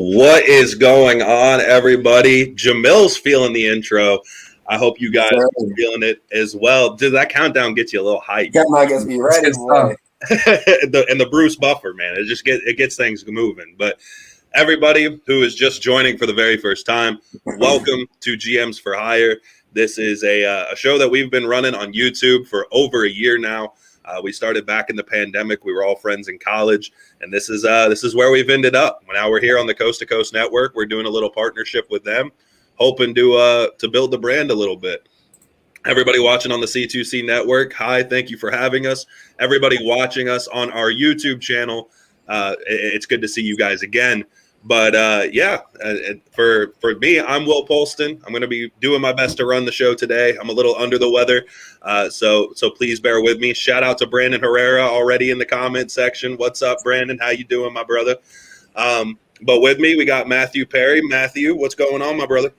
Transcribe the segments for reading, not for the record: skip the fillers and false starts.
What is going on, everybody? Jamil's feeling the intro. I hope you guys are feeling it as well. Did that countdown get you a little hype? That gets me ready, boy. and the Bruce Buffer, man, it gets things moving. But everybody who is just joining for the very first time, welcome to GMs for Hire. This is a show that we've been running on YouTube for over a year now. We started back in the pandemic. We were all friends in college, and this is where we've ended up. Now we're here on the Coast to Coast Network. We're doing a little partnership with them, hoping to build the brand a little bit. Everybody watching on the C2C Network, hi, thank you for having us. Everybody watching us on our YouTube channel, it's good to see you guys again. But for me, I'm Will Polston. I'm going to be doing my best to run the show today. I'm a little under the weather, so please bear with me. Shout out to Brandon Herrera already in the comment section. What's up, Brandon? How you doing, my brother? But with me, we got Matthew Perry. Matthew, what's going on, my brother?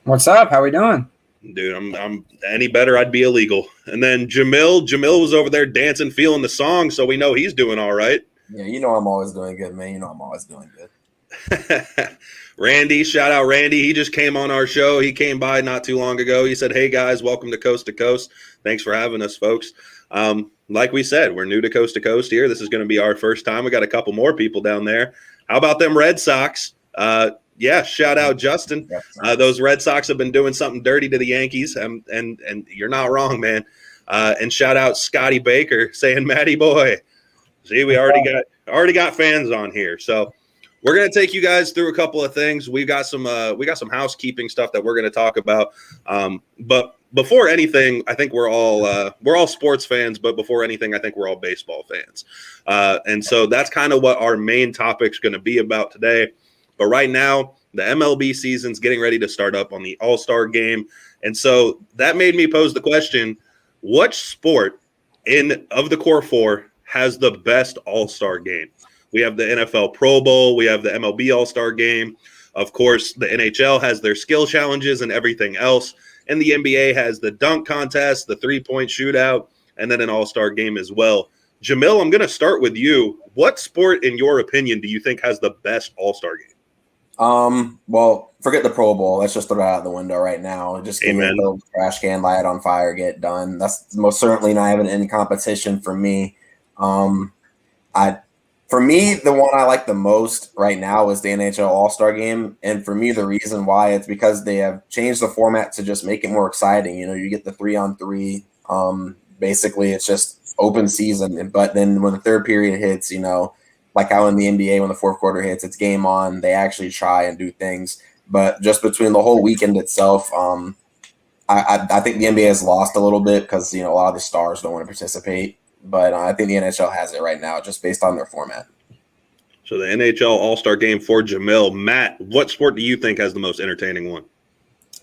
What's up? How we doing? Dude, I'm any better, I'd be illegal. And then Jamil was over there dancing, feeling the song, so we know he's doing all right. Yeah, you know I'm always doing good, man. You know I'm always doing good. Randy, shout out Randy. He just came on our show. He came by not too long ago. He said, "Hey guys, welcome to Coast. Thanks for having us, folks." Like we said, we're new to Coast here. This is going to be our first time. We got a couple more people down there. How about them Red Sox? Yeah, shout out Justin. Those Red Sox have been doing something dirty to the Yankees, and you're not wrong, man. And shout out Scotty Baker saying, "Matty boy." See, we already got fans on here, so we're gonna take you guys through a couple of things. We got some housekeeping stuff that we're gonna talk about. But before anything, I think we're all sports fans. But before anything, I think we're all baseball fans. And so that's kind of what our main topic's gonna be about today. But right now, the MLB season's getting ready to start up on the AllStar Game, and so that made me pose the question: what sport of the core four has the best AllStar Game? We have the NFL Pro Bowl. We have the MLB AllStar Game. Of course, the NHL has their skill challenges and everything else. And the NBA has the dunk contest, the three-point shootout, and then an AllStar Game as well. Jamil, I'm going to start with you. What sport, in your opinion, do you think has the best AllStar Game? Well, forget the Pro Bowl. Let's just throw it out the window right now. Just give me a trash can, light it on fire, get done. That's most certainly not even in competition for me. For me, the one I like the most right now is the NHL All-Star Game. And for me, the reason why, it's because they have changed the format to just make it more exciting. You know, you get the 3-on-3. Basically, it's just open season. But then when the third period hits, you know, like how in the NBA, when the fourth quarter hits, it's game on. They actually try and do things. But just between the whole weekend itself, I think the NBA has lost a little bit because, you know, a lot of the stars don't want to participate. But I think the NHL has it right now just based on their format. So the NHL All-Star Game for Jamil. Matt, what sport do you think has the most entertaining one?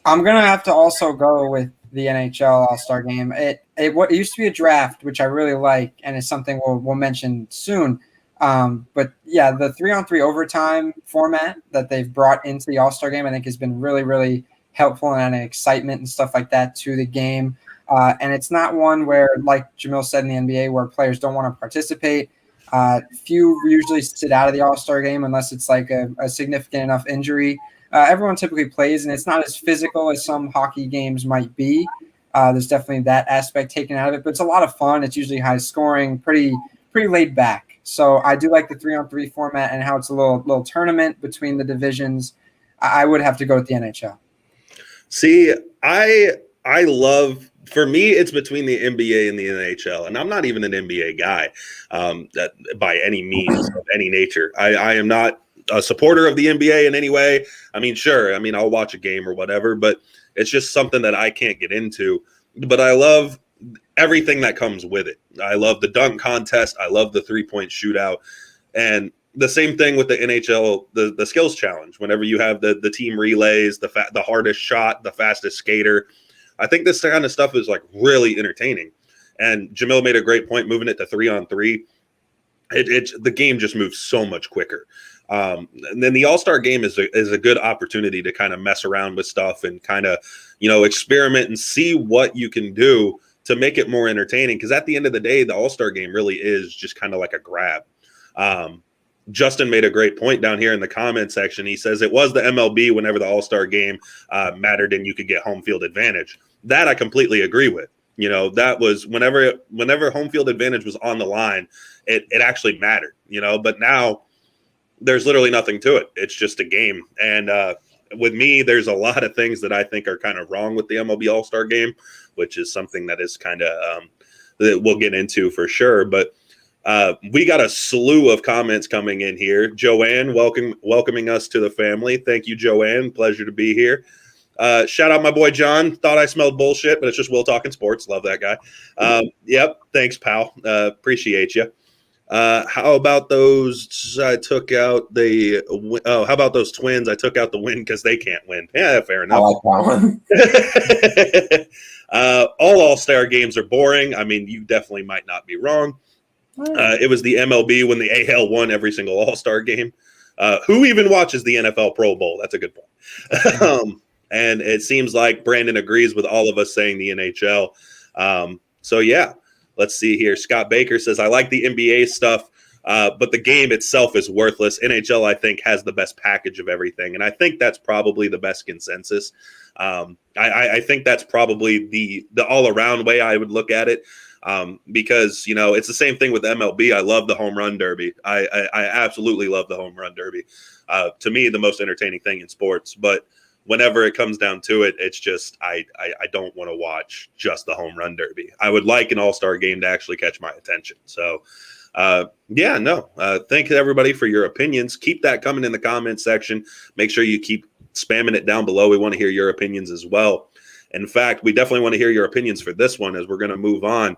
I'm going to have to also go with the NHL All-Star Game. It used to be a draft, which I really like, and it's something we'll mention soon. But, yeah, the 3-on-3 overtime format that they've brought into the All-Star Game I think has been really, really helpful and adding excitement and stuff like that to the game. And it's not one where, like Jamil said in the NBA, where players don't want to participate. Few usually sit out of the All-Star Game unless it's like a significant enough injury. Everyone typically plays, and it's not as physical as some hockey games might be. There's definitely that aspect taken out of it, but it's a lot of fun. It's usually high scoring, pretty laid back. So I do like the 3-on-3 format and how it's a little tournament between the divisions. I would have to go with the NHL. See, I love. For me, it's between the NBA and the NHL, and I'm not even an NBA guy by any means of any nature. I am not a supporter of the NBA in any way. I mean, sure, I'll watch a game or whatever, but it's just something that I can't get into. But I love everything that comes with it. I love the dunk contest. I love the three-point shootout. And the same thing with the NHL, the skills challenge. Whenever you have the team relays, the hardest shot, the fastest skater, I think this kind of stuff is like really entertaining. And Jamil made a great point moving it to 3-on-3. The game just moves so much quicker. And then the All-Star Game is a good opportunity to kind of mess around with stuff and kind of, you know, experiment and see what you can do to make it more entertaining. Because at the end of the day, the All-Star Game really is just kind of like a grab. Justin made a great point down here in the comment section. He says it was the MLB whenever the All-Star game mattered and you could get home field advantage. That I completely agree with. You know, that was whenever home field advantage was on the line, it actually mattered, you know, but now there's literally nothing to it. It's just a game. And with me, there's a lot of things that I think are kind of wrong with the MLB All-Star game, which is something that is kind of that we'll get into for sure. But we got a slew of comments coming in here. Joanne, welcoming us to the family. Thank you, Joanne. Pleasure to be here. Shout out my boy John. Thought I smelled bullshit, but it's just Will talking sports. Love that guy. Yep. Thanks, pal. Appreciate you. How about those? I took out the. Oh, how about those Twins? I took out the win because they can't win. Yeah, fair enough. I like that one. All-Star games are boring. I mean, you definitely might not be wrong. It was the MLB when the AL won every single All-Star game. Who even watches the NFL Pro Bowl? That's a good point. And it seems like Brandon agrees with all of us saying the NHL. So, yeah, let's see here. Scott Baker says, I like the NBA stuff, but the game itself is worthless. NHL, I think, has the best package of everything. And I think that's probably the best consensus. I think that's probably the all-around way I would look at it. Because, you know, it's the same thing with MLB. I love the home run derby. I absolutely love the home run derby. To me, the most entertaining thing in sports. But whenever it comes down to it, it's just I don't want to watch just the home run derby. I would like an all-star game to actually catch my attention. So, thank everybody for your opinions. Keep that coming in the comment section. Make sure you keep spamming it down below. We want to hear your opinions as well. In fact, we definitely want to hear your opinions for this one as we're going to move on.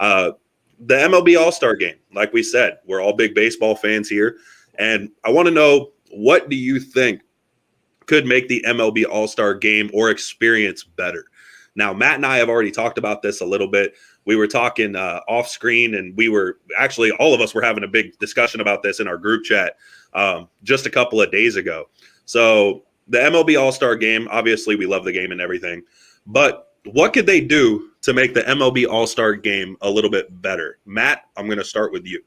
The MLB All-Star Game, like we said, we're all big baseball fans here. And I want to know, what do you think could make the MLB All-Star Game or experience better? Now, Matt and I have already talked about this a little bit. We were talking off screen, and we were actually, all of us were having a big discussion about this in our group chat just a couple of days ago. So the MLB All-Star Game, obviously we love the game and everything. But what could they do to make the MLB All-Star Game a little bit better? Matt, I'm going to start with you.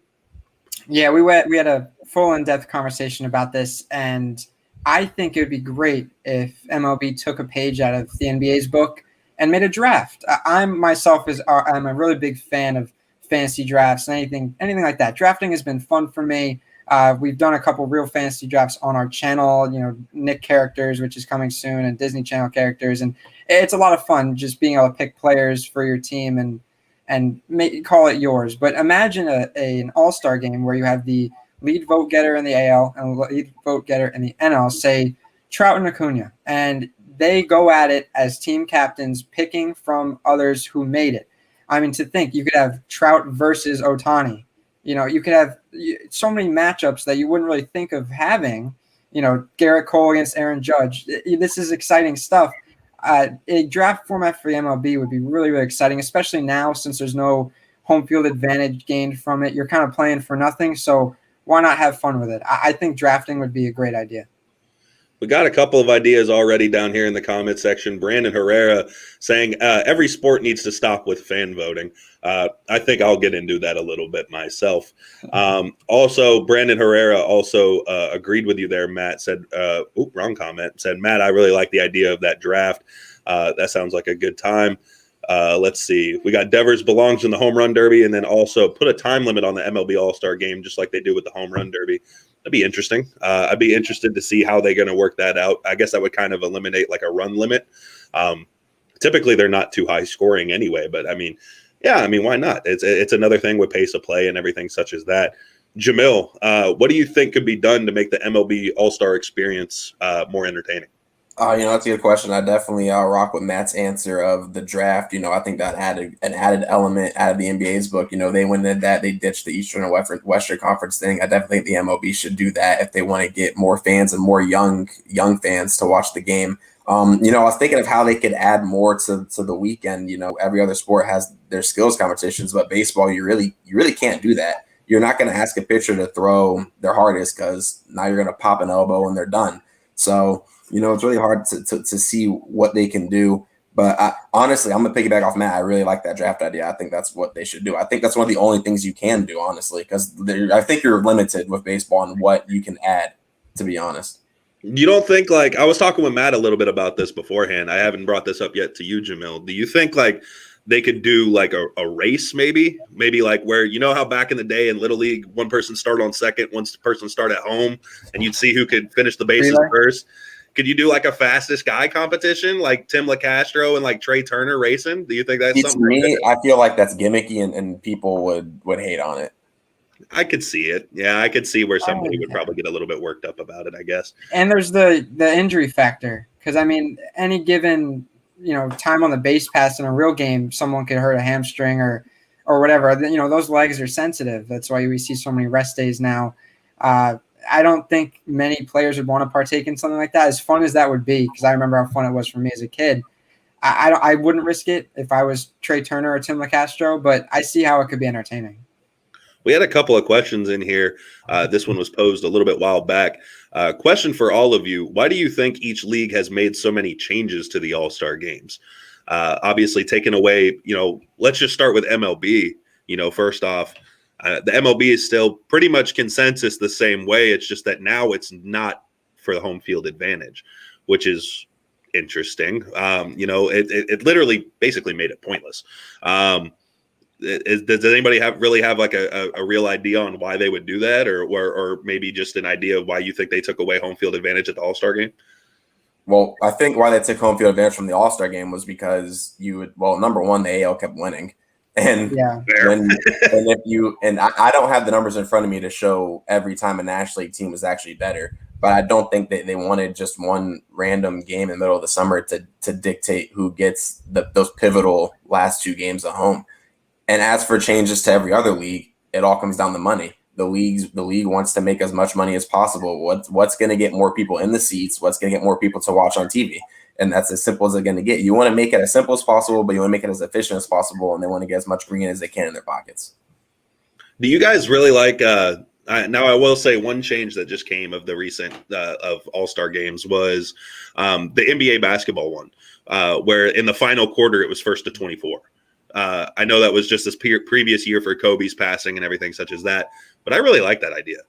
Yeah, we had a full in-depth conversation about this, and I think it would be great if MLB took a page out of the NBA's book and made a draft. I'm a really big fan of fantasy drafts and anything like that. Drafting has been fun for me. We've done a couple real fantasy drafts on our channel, you know, Nick characters, which is coming soon, and Disney Channel characters. And it's a lot of fun just being able to pick players for your team and call it yours. But imagine an all-star game where you have the lead vote getter in the AL and lead vote getter in the NL, say Trout and Acuna, and they go at it as team captains, picking from others who made it. I mean, to think you could have Trout versus Ohtani. You know, you could have so many matchups that you wouldn't really think of having. You know, Garrett Cole against Aaron Judge. This is exciting stuff. A draft format for the MLB would be really, really exciting, especially now since there's no home field advantage gained from it. You're kind of playing for nothing, so why not have fun with it? I think drafting would be a great idea. We got a couple of ideas already down here in the comment section. Brandon Herrera saying every sport needs to stop with fan voting. I think I'll get into that a little bit myself. Also, Brandon Herrera also agreed with you there, Matt. Said, wrong comment. Said, Matt, I really like the idea of that draft. That sounds like a good time. Let's see. We got Devers belongs in the home run derby, and then also put a time limit on the MLB All-Star Game, just like they do with the home run derby. That'd be interesting. I'd be interested to see how they're going to work that out. I guess that would kind of eliminate like a run limit. Typically, they're not too high scoring anyway, but I mean, why not? It's another thing with pace of play and everything such as that. Jamil, what do you think could be done to make the MLB All-Star experience more entertaining? That's a good question. I definitely rock with Matt's answer of the draft. I think that added an added element out of the NBA's book. They went into that. They ditched the Eastern and Western Conference thing. I definitely think the MLB should do that if they want to get more fans and more young fans to watch the game. I was thinking of how they could add more to the weekend. Every other sport has their skills competitions, but baseball, you really can't do that. You're not going to ask a pitcher to throw their hardest because now you're going to pop an elbow and they're done. So, it's really hard to see what they can do. But honestly, I'm going to piggyback off Matt. I really like that draft idea. I think that's what they should do. I think that's one of the only things you can do, honestly, because I think you're limited with baseball on what you can add, to be honest. You don't think, like, I was talking with Matt a little bit about this beforehand. I haven't brought this up yet to you, Jamil. Do you think, like, they could do like a race, maybe like where, you know how back in the day in Little League, one person started on second, one person started at home, and you'd see who could finish the bases first? Could you do like a fastest guy competition, like Tim LeCastro and like Trey Turner racing? Do you think that's something? To me, I feel like that's gimmicky, and people would hate on it. I could see it. Yeah, I could see where somebody would probably get a little bit worked up about it, I guess. And there's the injury factor, because I mean, any given time on the base pass in a real game, someone could hurt a hamstring or whatever. Those legs are sensitive. That's why we see so many rest days now. I don't think many players would want to partake in something like that, as fun as that would be, because I remember how fun it was for me as a kid. I wouldn't risk it if I was Trey Turner or Tim LeCastro, but I see how it could be entertaining. We had a couple of questions in here. This one was posed a little bit while back. Question for all of you. Why do you think each league has made so many changes to the All-Star games? Obviously taking away, let's just start with MLB. First off, the MLB is still pretty much consensus the same way. It's just that now it's not for the home field advantage, which is interesting. It literally basically made it pointless. Does anybody really have like a real idea on why they would do that, or maybe just an idea of why you think they took away home field advantage at the All-Star game? Well, I think why they took home field advantage from the All-Star game was because number one, the AL kept winning. And yeah, I don't have the numbers in front of me to show every time a National League team was actually better, but I don't think they wanted just one random game in the middle of the summer to dictate who gets those pivotal last two games at home. And as for changes to every other league, it all comes down to money. The league wants to make as much money as possible. What's going to get more people in the seats? What's going to get more people to watch on TV? And that's as simple as it's going to get. You want to make it as simple as possible, but you want to make it as efficient as possible, and they want to get as much green as they can in their pockets. Do you guys really like now I will say one change that just came of the recent of All-Star games was the NBA basketball one, where in the final quarter it was 1st to 24. I know that was just this previous year for Kobe's passing and everything such as that, but I really like that idea.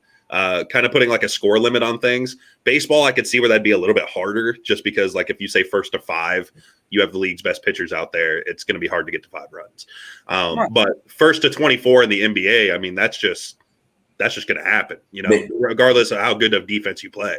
Kind of putting like a score limit on things. Baseball, I could see where that'd be a little bit harder, just because like if you say 1st to 5, you have the league's best pitchers out there. It's going to be hard to get to 5 runs. But 1st to 24 in the NBA, I mean, that's just going to happen, regardless of how good of defense you play.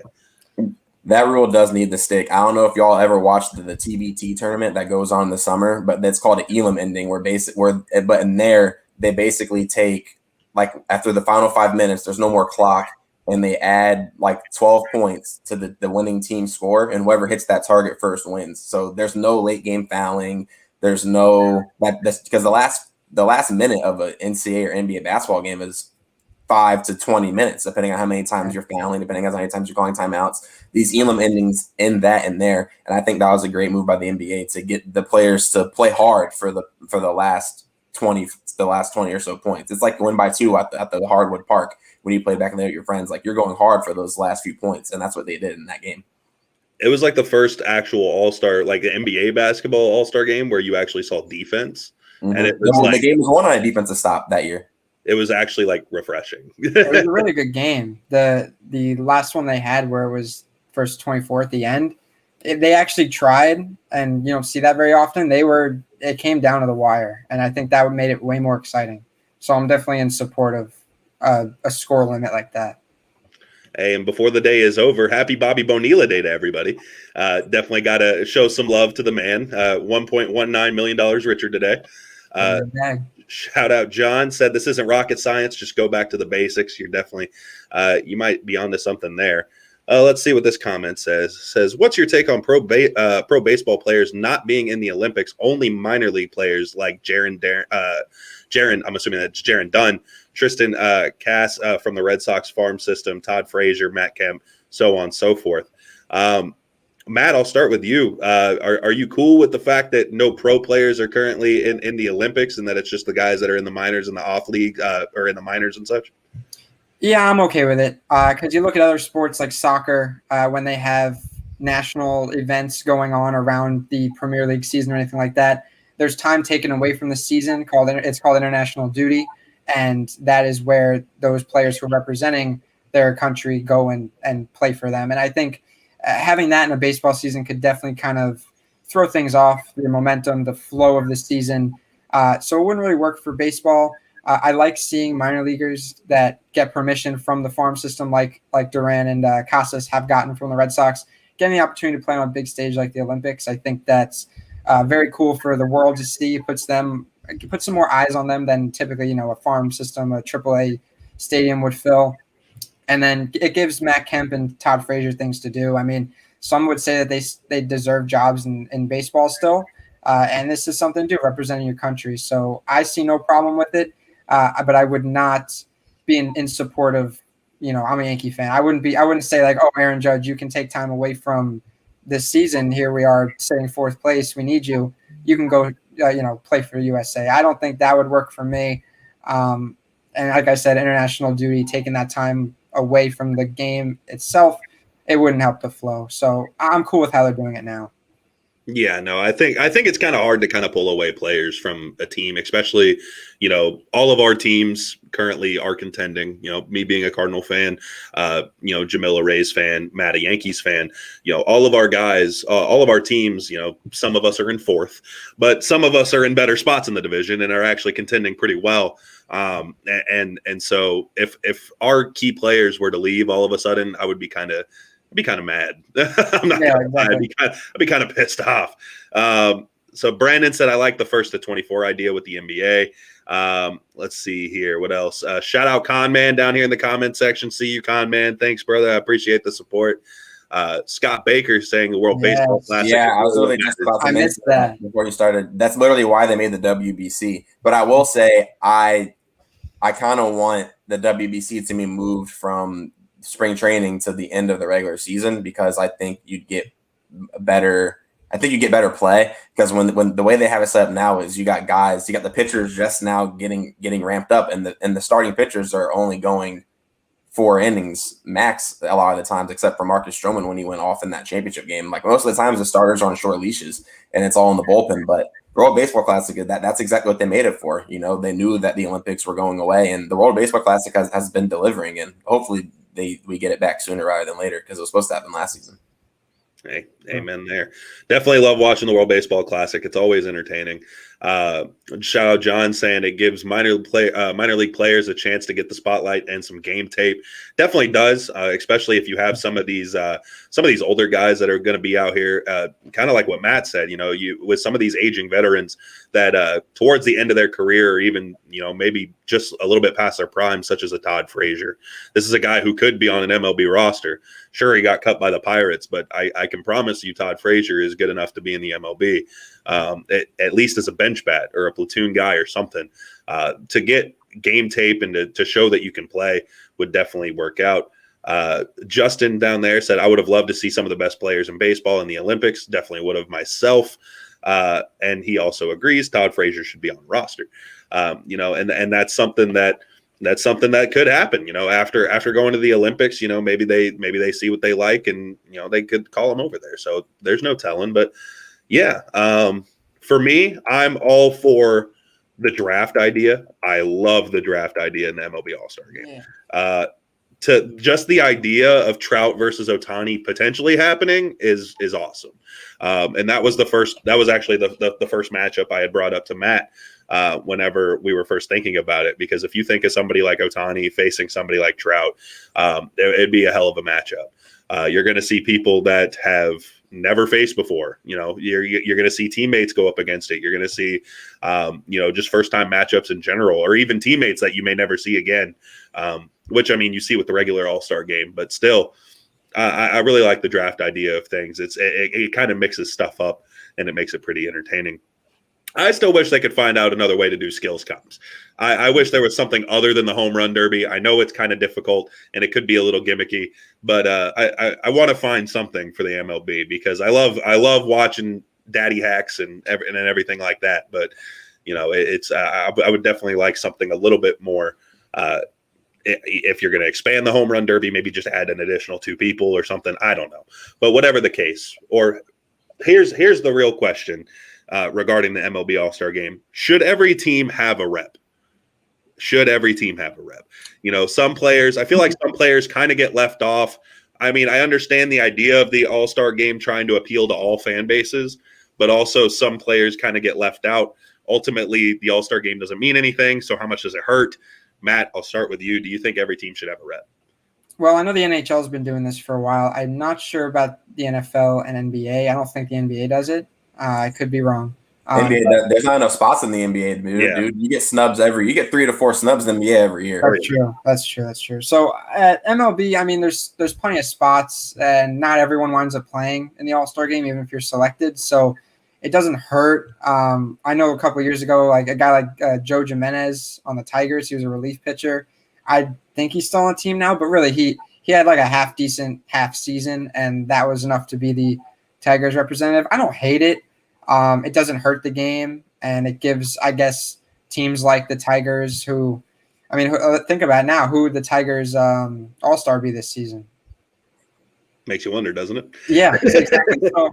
That rule does need to stick. I don't know if y'all ever watched the TBT tournament that goes on in the summer, but that's called an Elam ending, but in there they basically take, like, after the final 5 minutes, there's no more clock, and they add like 12 points to the winning team score, and whoever hits that target first wins. So there's no late game fouling. There's that's because the last minute of an NCAA or NBA basketball game is 5 to 20 minutes, depending on how many times you're fouling, depending on how many times you're calling timeouts. These Elam endings end that in there, and I think that was a great move by the NBA to get the players to play hard for the last 20 or so points. It's like going by 2 at the Hardwood Park when you play back in there with your friends. Like, you're going hard for those last few points, and that's what they did in that game. It was like the first actual All-Star, like the NBA basketball All-Star game where you actually saw defense. Mm-hmm. And it was the game was won on a defensive stop that year. It was actually like refreshing. It was a really good game. The last one they had where it was 1st 24 at the end, they actually tried, and you don't see that very often. It came down to the wire, and I think that made it way more exciting. So I'm definitely in support of a score limit like that. Hey, and before the day is over, happy Bobby Bonilla Day to everybody. Definitely got to show some love to the man. $1.19 million richer today. Shout out John, said this isn't rocket science. Just go back to the basics. You're definitely, you might be onto something there. Let's see what this comment says. It says, what's your take on pro baseball players not being in the Olympics? Only minor league players like Jaron, I'm assuming that's Jaron Dunn, Tristan Cass from the Red Sox farm system, Todd Frazier, Matt Kemp, so on and so forth. Matt, I'll start with you. Are you cool with the fact that no pro players are currently in the Olympics, and that it's just the guys that are in the minors and the off league or in the minors and such? Yeah, I'm okay with it, because you look at other sports like soccer, when they have national events going on around the Premier League season or anything like that, there's time taken away from the season it's called international duty, and that is where those players who are representing their country go and play for them. And I think having that in a baseball season could definitely kind of throw things off the momentum, the flow of the season. So it wouldn't really work for baseball. I like seeing minor leaguers that get permission from the farm system, like Duran and Casas have gotten from the Red Sox, getting the opportunity to play on a big stage like the Olympics. I think that's very cool for the world to see. Puts some more eyes on them than typically, a farm system, a AAA stadium would fill. And then it gives Matt Kemp and Todd Frazier things to do. I mean, some would say that they deserve jobs in baseball still. And this is something to do, representing your country. So I see no problem with it. But I would not be in support of, I'm a Yankee fan. I wouldn't say like, oh, Aaron Judge, you can take time away from this season. Here we are sitting fourth place. We need you. You can go, play for USA. I don't think that would work for me. And like I said, international duty, taking that time away from the game itself, it wouldn't help the flow. So I'm cool with how they're doing it now. Yeah, no, I think it's kind of hard to kind of pull away players from a team, especially, all of our teams currently are contending, me being a Cardinal fan, Jamil a Rays fan, Matt a Yankees fan, all of our guys, all of our teams, some of us are in fourth, but some of us are in better spots in the division and are actually contending pretty well. And so if our key players were to leave all of a sudden, I'd be kind of mad. I'm not gonna lie. I'd be kind of pissed off. So Brandon said, I like the 1st to 24 idea with the NBA. Let's see here. What else? Shout out Con Man down here in the comment section. See you, Con Man. Thanks, brother. I appreciate the support. Scott Baker saying the World Baseball Classic. Yeah, I was really just about to mention that before you started. That's literally why they made the WBC. But I will say I kind of want the WBC to be moved from spring training to the end of the regular season, because I think you'd get better play, because when the way they have it set up now is you got the pitchers just now getting ramped up, and the starting pitchers are only going 4 innings max a lot of the times, except for Marcus Stroman when he went off in that championship game. Like most of the times the starters are on short leashes and it's all in the bullpen. But the World Baseball Classic, that's exactly what they made it for. They knew that the Olympics were going away, and the World Baseball Classic has been delivering, and hopefully we get it back sooner rather than later, because it was supposed to happen last season. Hey, amen there. Definitely love watching the World Baseball Classic. It's always entertaining. Shout out John saying it gives minor league players a chance to get the spotlight and some game tape. Definitely does, especially if you have some of these older guys that are going to be out here, kind of like what Matt said. With some of these aging veterans that towards the end of their career, or even maybe just a little bit past their prime, such as a Todd Frazier. This is a guy who could be on an MLB roster. Sure, he got cut by the Pirates, but I can promise you Todd Frazier is good enough to be in the MLB, at least as a bench bat or a platoon guy or something. To get game tape and to show that you can play would definitely work out. Justin down there said, I would have loved to see some of the best players in baseball in the Olympics. Definitely would have myself. And he also agrees Todd Frazier should be on the roster. And that's something that could happen, after going to the Olympics, maybe they see what they like, and, they could call him over there. So there's no telling, but yeah. For me, I'm all for the draft idea. I love the draft idea in the MLB AllStar Game. Yeah. To just the idea of Trout versus Ohtani potentially happening is awesome. And that was actually the first matchup I had brought up to Matt whenever we were first thinking about it, because if you think of somebody like Ohtani facing somebody like Trout, it'd be a hell of a matchup. You're going to see people that have never faced before. You're going to see teammates go up against it. You're going to see, just first time matchups in general, or even teammates that you may never see again. Which, I mean, you see with the regular All-Star Game, but still, I really like the draft idea of things. It kind of mixes stuff up, and it makes it pretty entertaining. I still wish they could find out another way to do skills comps. I wish there was something other than the home run derby. I know it's kind of difficult and it could be a little gimmicky, but I want to find something for the MLB, because I love watching daddy hacks and everything like that. But I would definitely like something a little bit more if you're going to expand the home run derby, maybe just add an additional 2 people or something. I don't know. But whatever the case, or here's the real question regarding the MLB All-Star Game. Should every team have a rep? Should every team have a rep? Some players, I feel like some players kind of get left off. I mean, I understand the idea of the All-Star Game trying to appeal to all fan bases, but also some players kind of get left out. Ultimately, the All-Star Game doesn't mean anything, so how much does it hurt? Matt, I'll start with you. Do you think every team should have a rep? Well, I know the NHL has been doing this for a while. I'm not sure about the NFL and NBA. I don't think the NBA does it. I could be wrong. NBA, there's not enough spots in the NBA, dude. You get snubs you get 3 to 4 snubs in the NBA every year. That's true. So at MLB, I mean, there's plenty of spots, and not everyone winds up playing in the All-Star Game, even if you're selected. So it doesn't hurt. I know a couple of years ago, like a guy like Joe Jimenez on the Tigers, he was a relief pitcher. I think he's still on the team now, but really he had like a half decent half season, and that was enough to be the Tigers representative. I don't hate it. It doesn't hurt the game, and it gives, I guess, teams like the Tigers who, I mean, think about it now, who would the Tigers All-Star be this season? Makes you wonder, doesn't it? Yeah, exactly. So,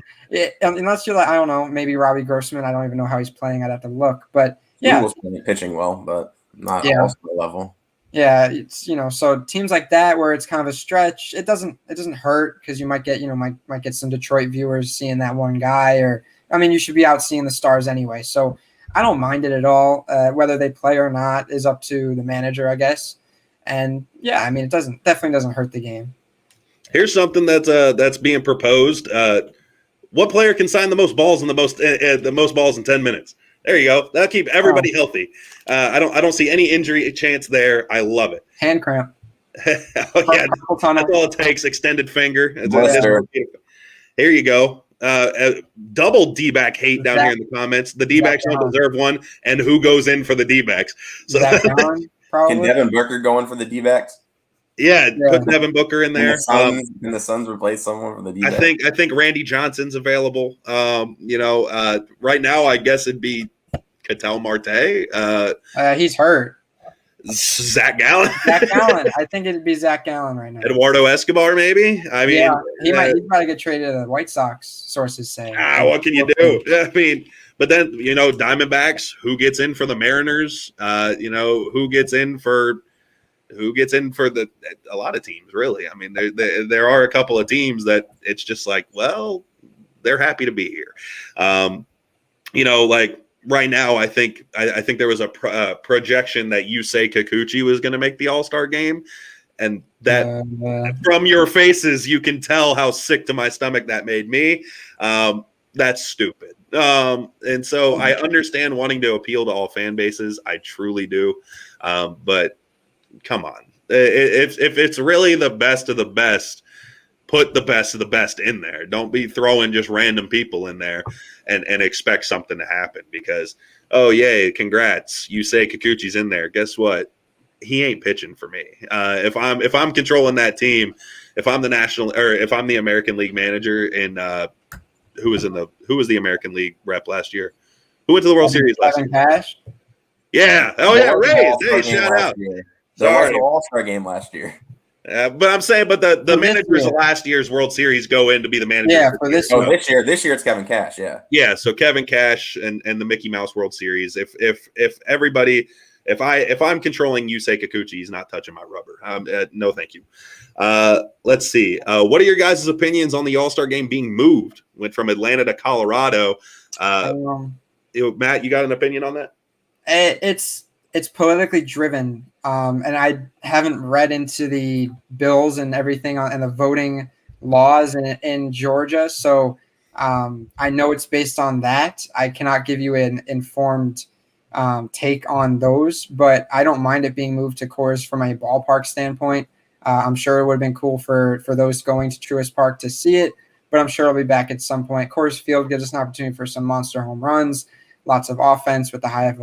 unless you're like, I don't know, maybe Robbie Grossman. I don't even know how he's playing. I'd have to look. But yeah, he was pitching well, but not All-Star level. Yeah, it's so teams like that where it's kind of a stretch, it doesn't hurt because you might get might get some Detroit viewers seeing that one guy, or I mean, you should be out seeing the stars anyway. So I don't mind it at all. Whether they play or not is up to the manager, I guess. And yeah, I mean, it definitely doesn't hurt the game. Here's something that's being proposed. What player can sign the most balls in the most balls in 10 minutes? There you go. That'll keep everybody healthy. I don't see any injury chance there. I love it. Hand cramp. That's all it takes. Extended finger. Here you go. Double D-back hate down here in the comments. The D-backs don't deserve one, and who goes in for the D-backs? So can Devin Booker go in for the D-backs? Yeah, put Devin Booker in there. Can the Suns replace someone for the D-backs? I think Randy Johnson's available. Right now I guess it'd be Ketel Marte. He's hurt. Zach Gallen. I think it'd be Zach Gallen right now. Eduardo Escobar, maybe. I mean, he'd probably get traded to the White Sox. Sources say. What can you do? I mean, but then Diamondbacks. Who gets in for the Mariners? Who gets in for a lot of teams, really. I mean, there are a couple of teams that it's just like, well, they're happy to be here. Like right now, I think there was a projection that Yusei Kikuchi was going to make the All-Star Game, and that from your faces, you can tell how sick to my stomach that made me. That's stupid. And so I understand wanting to appeal to all fan bases. I truly do. But come on. If it's really the best of the best, put the best of the best in there. Don't be throwing just random people in there and expect something to happen because, oh, yay, congrats. You say Kikuchi's in there. Guess what? He ain't pitching for me. If I'm controlling that team, if I'm the American League manager and who was the American League rep last year? Who went to the World Series last year? Cash? Yeah. Oh, yeah, Rays. Hey, shout out. There was no All-Star Game last year. But I'm saying, the managers of last year's World Series go in to be the manager. Yeah, for this year. This year it's Kevin Cash. Yeah. Yeah. So Kevin Cash and the Mickey Mouse World Series. If I'm controlling Yusei Kikuchi, he's not touching my rubber. No, thank you. Let's see. What are your guys' opinions on the All-Star Game being moved? Went from Atlanta to Colorado. Matt, you got an opinion on that? It's politically driven, and I haven't read into the bills and everything and the voting laws in Georgia, so I know it's based on that. I cannot give you an informed take on those, but I don't mind it being moved to Coors from a ballpark standpoint. I'm sure it would have been cool for those going to Truist Park to see it, but I'm sure it'll be back at some point. Coors Field gives us an opportunity for some monster home runs, lots of offense with the high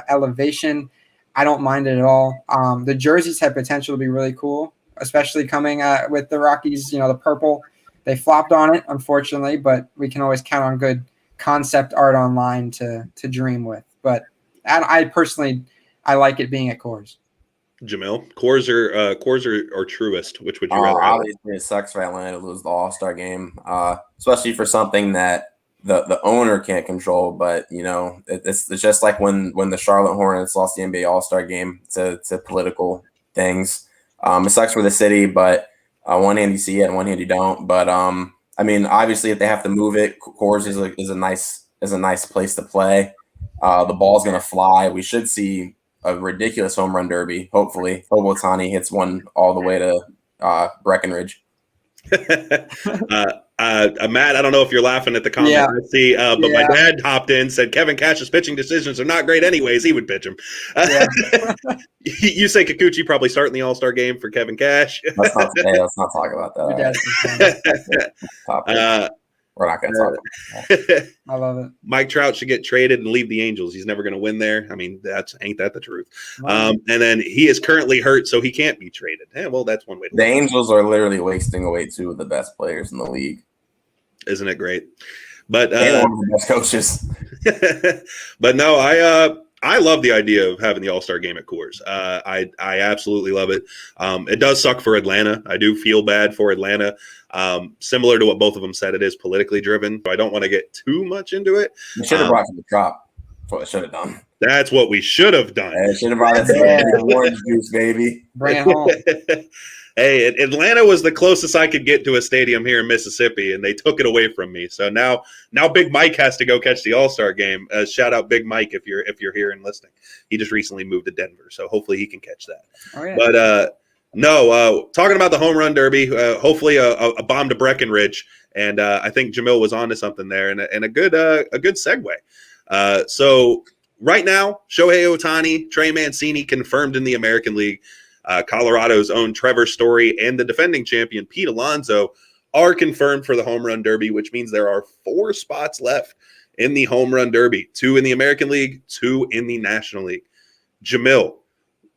elevation. I don't mind it at all. The jerseys have potential to be really cool, especially coming with the Rockies, the purple. They flopped on it, unfortunately, but we can always count on good concept art online to dream with. But I personally, I like it being at Coors. Jamil, Coors or Truist? Which would you rather have? Obviously, it sucks for Atlanta to lose the All-Star game, especially for something that the owner can't control. But it's just like when the Charlotte Hornets lost the NBA All-Star game to political things. It sucks for the city, but on one hand you see it, and one hand you don't. But I mean, obviously, if they have to move it, Coors is a nice place to play. The ball's gonna fly. We should see a ridiculous home run derby. Hopefully, Ohtani hits one all the way to Breckenridge. Matt, I don't know if you're laughing at the comment. Yeah. I see, but my dad hopped in, said Kevin Cash's pitching decisions are not great anyways. He would pitch him. Yeah. You say Kikuchi probably starting the All-Star game for Kevin Cash. Let's not talk about that. We're not going to talk about that. I love it. Mike Trout should get traded and leave the Angels. He's never going to win there. I mean, ain't that the truth? And then he is currently hurt, so he can't be traded. Well, that's one way to The Angels are literally wasting away two of the best players in the league. Isn't it great? But one of the best coaches. But no, I love the idea of having the All-Star game at Coors. I absolutely love it. It does suck for Atlanta. I do feel bad for Atlanta. Similar to what both of them said, it is politically driven. So I don't want to get too much into it. You should have brought to the Trop. That's what it should have done. That's what we should have done. It should have brought it orange juice, baby. Bring it home. Hey, Atlanta was the closest I could get to a stadium here in Mississippi, and they took it away from me. So now Big Mike has to go catch the All-Star game. Shout out Big Mike if you're here and listening. He just recently moved to Denver, so hopefully he can catch that. Oh, yeah. But no, talking about the home run derby, hopefully a bomb to Breckenridge, and I think Jamil was onto something there, and a good segue. So right now, Shohei Ohtani, Trey Mancini confirmed in the American League. Colorado's own Trevor Story and the defending champion Pete Alonso are confirmed for the home run derby, which means there are 4 spots left in the home run derby, 2 in the American League, 2 in the National League. Jamil,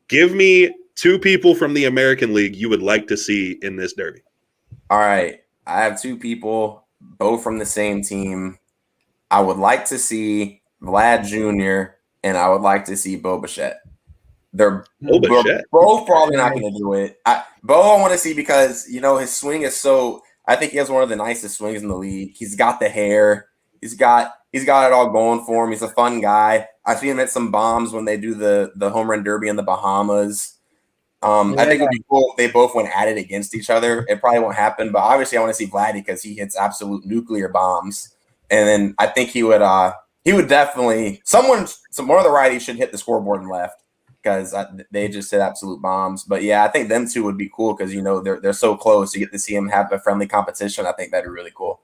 give me 2 people from the American League you would like to see in this derby. All right. I have 2 people, both from the same team. I would like to see Vlad Jr. and I would like to see Bo Bichette. They're both probably not going to do it. Bo I want to see because, his swing is so – I think he has one of the nicest swings in the league. He's got the hair. He's got it all going for him. He's a fun guy. I see him at some bombs when they do the home run derby in the Bahamas. I think it'd be cool if they both went at it against each other. It probably won't happen, but obviously I want to see Vladdy because he hits absolute nuclear bombs. And then I think he would definitely – some more of the righties should hit the scoreboard and left. Because they just hit absolute bombs. But, yeah, I think them 2 would be cool because, they're so close. You get to see them have a friendly competition. I think that'd be really cool.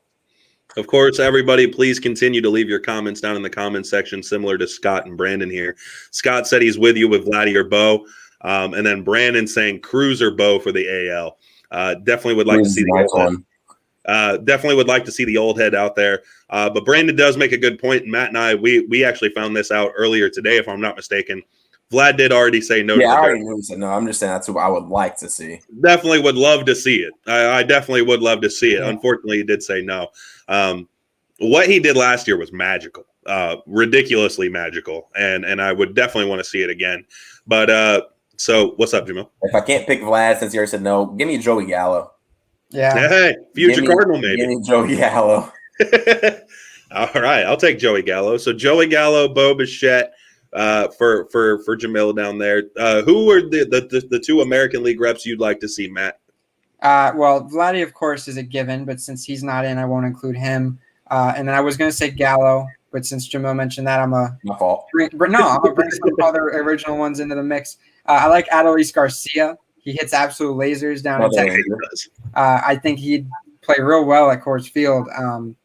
Of course, everybody, please continue to leave your comments down in the comments section, similar to Scott and Brandon here. Scott said he's with you with Vladdy or Bo. And then Brandon saying Cruz or Bo for the AL. Definitely would like to see the old head. Definitely would like to see the old head out there. But Brandon does make a good point. And Matt and I, we actually found this out earlier today, if I'm not mistaken. Vlad did already say no. Yeah, I already knew he said no. I'm just saying that's who I would like to see. Definitely would love to see it. I definitely would love to see it. Yeah. Unfortunately, he did say no. What he did last year was magical, ridiculously magical, and I would definitely want to see it again. But so what's up, Jamal? If I can't pick Vlad since you already said no, give me Joey Gallo. Yeah. Hey, future Cardinal maybe. Give me Joey Gallo. All right, I'll take Joey Gallo. So Joey Gallo, Bo Bichette. For Jamil down there. Who are the 2 American League reps you'd like to see, Matt? Well, Vladdy, of course, is a given, but since he's not in, I won't include him. And then I was going to say Gallo, but since Jamil mentioned that, I'm going to bring some other original ones into the mix. I like Adolis Garcia. He hits absolute lasers down in Texas. I think he'd play real well at Coors Field and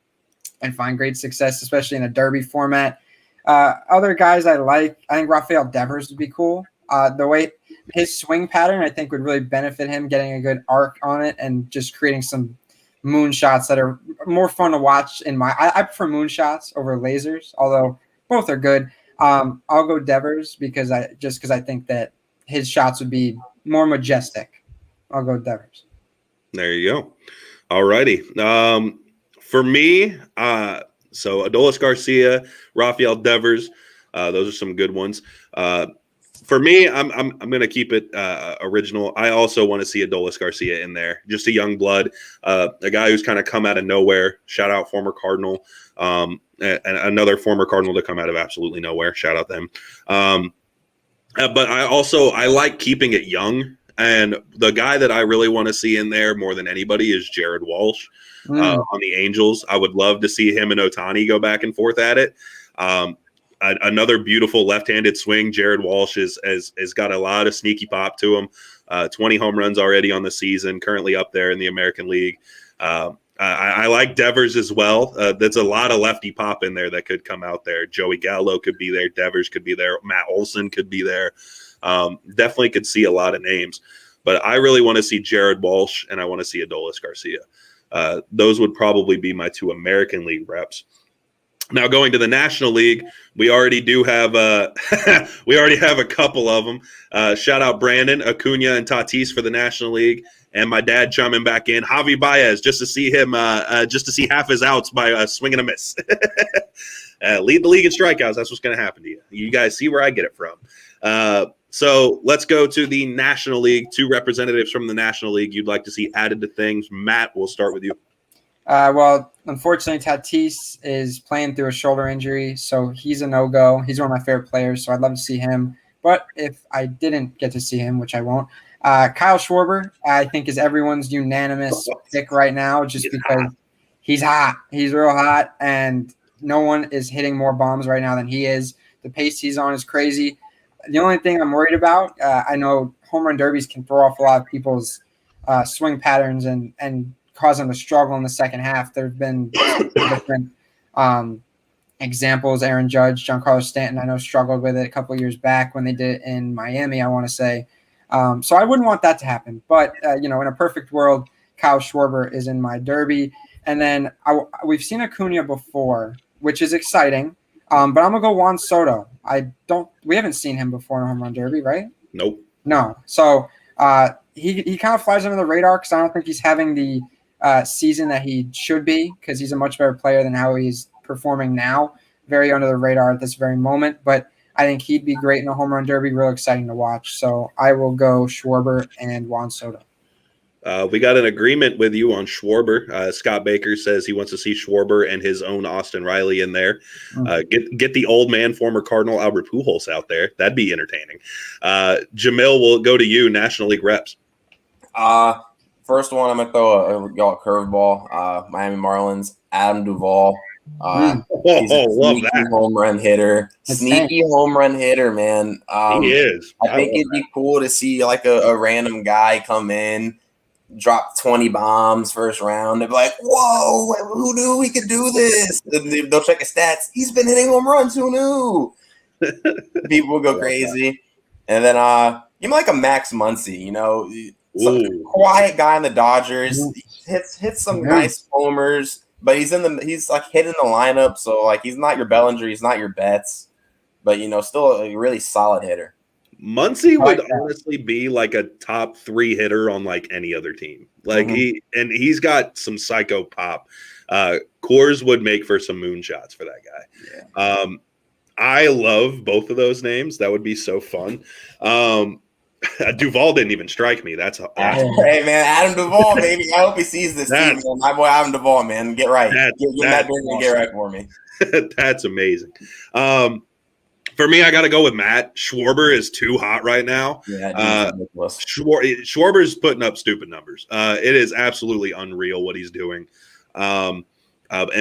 find great success, especially in a derby format. Other guys I think Rafael Devers would be cool. The way his swing pattern, I think, would really benefit him getting a good arc on it and just creating some moon shots that are more fun to watch. I prefer moon shots over lasers, although both are good. I'll go Devers because I think that his shots would be more majestic. I'll go Devers. There you go. All righty. For me, so Adolis Garcia, Rafael Devers, those are some good ones. For me, I'm going to keep it original. I also want to see Adolis Garcia in there, just a young blood, a guy who's kind of come out of nowhere. Shout out former Cardinal, and another former Cardinal to come out of absolutely nowhere. Shout out them. But I like keeping it young, and the guy that I really want to see in there more than anybody is Jared Walsh on the Angels. I would love to see him and Ohtani go back and forth at it. Another beautiful left-handed swing. Jared Walsh has got a lot of sneaky pop to him. 20 home runs already on the season, currently up there in the American League. I like Devers as well. There's a lot of lefty pop in there that could come out there. Joey Gallo could be there. Devers could be there. Matt Olson could be there. Definitely could see a lot of names. But I really want to see Jared Walsh, and I want to see Adolis Garcia. Those would probably be my 2 American League reps. Now going to the National League, we already do have a couple of them. Shout out Brandon, Acuna, and Tatis for the National League, and my dad chiming back in, Javi Baez, just to see him, just to see half his outs by a swing and a miss. Lead the league in strikeouts. That's what's going to happen to you. You guys see where I get it from. So let's go to the National League. 2 representatives from the National League you'd like to see added to things. Matt, we'll start with you. Well, unfortunately, Tatis is playing through a shoulder injury, so he's a no-go. He's one of my favorite players, so I'd love to see him. But if I didn't get to see him, which I won't, Kyle Schwarber, I think, is everyone's unanimous pick right now just because he's hot. He's real hot, and no one is hitting more bombs right now than he is. The pace he's on is crazy. The only thing I'm worried about, I know home run derbies can throw off a lot of people's swing patterns and cause them to struggle in the second half. There have been different examples. Aaron Judge, Giancarlo Stanton, I know struggled with it a couple of years back when they did it in Miami, I want to say. So I wouldn't want that to happen. But, in a perfect world, Kyle Schwarber is in my derby. And then we've seen Acuna before, which is exciting. But I'm going to go Juan Soto. We haven't seen him before in a home run derby, right? Nope. No. So he kind of flies under the radar because I don't think he's having the season that he should be because he's a much better player than how he's performing now. Very under the radar at this very moment, but I think he'd be great in a home run derby. Real exciting to watch. So I will go Schwarber and Juan Soto. We got an agreement with you on Schwarber. Scott Baker says he wants to see Schwarber and his own Austin Riley in there. Get the old man, former Cardinal Albert Pujols out there. That'd be entertaining. Jamil, will go to you, National League reps. First one, I'm going to throw a curveball. Miami Marlins, Adam Duvall. He's a love sneaky that. Home run hitter. Sneaky home run hitter, man. He is. I think it'd be cool to see like a random guy come in, drop 20 bombs first round. They'd be like, whoa, who knew he could do this? They'll check his stats. He's been hitting home runs. Who knew? People will go crazy. And then give me like a Max Muncy, some quiet guy in the Dodgers. Hits some nice homers. But he's like hitting the lineup, so like he's not your Bellinger, he's not your Betts, but still a really solid hitter. Muncy would honestly be like a top 3 hitter on like any other team. Like he's got some psycho pop. Coors would make for some moonshots for that guy. Yeah. I love both of those names. That would be so fun. Duvall didn't even strike me. That's hey man, Adam Duvall, baby. I hope he sees this team, man. My boy Adam Duvall, man. Get right. Get right for me. That's amazing. For me, I got to go with Matt. Schwarber is too hot right now. Yeah, Schwarber's putting up stupid numbers. It is absolutely unreal what he's doing. And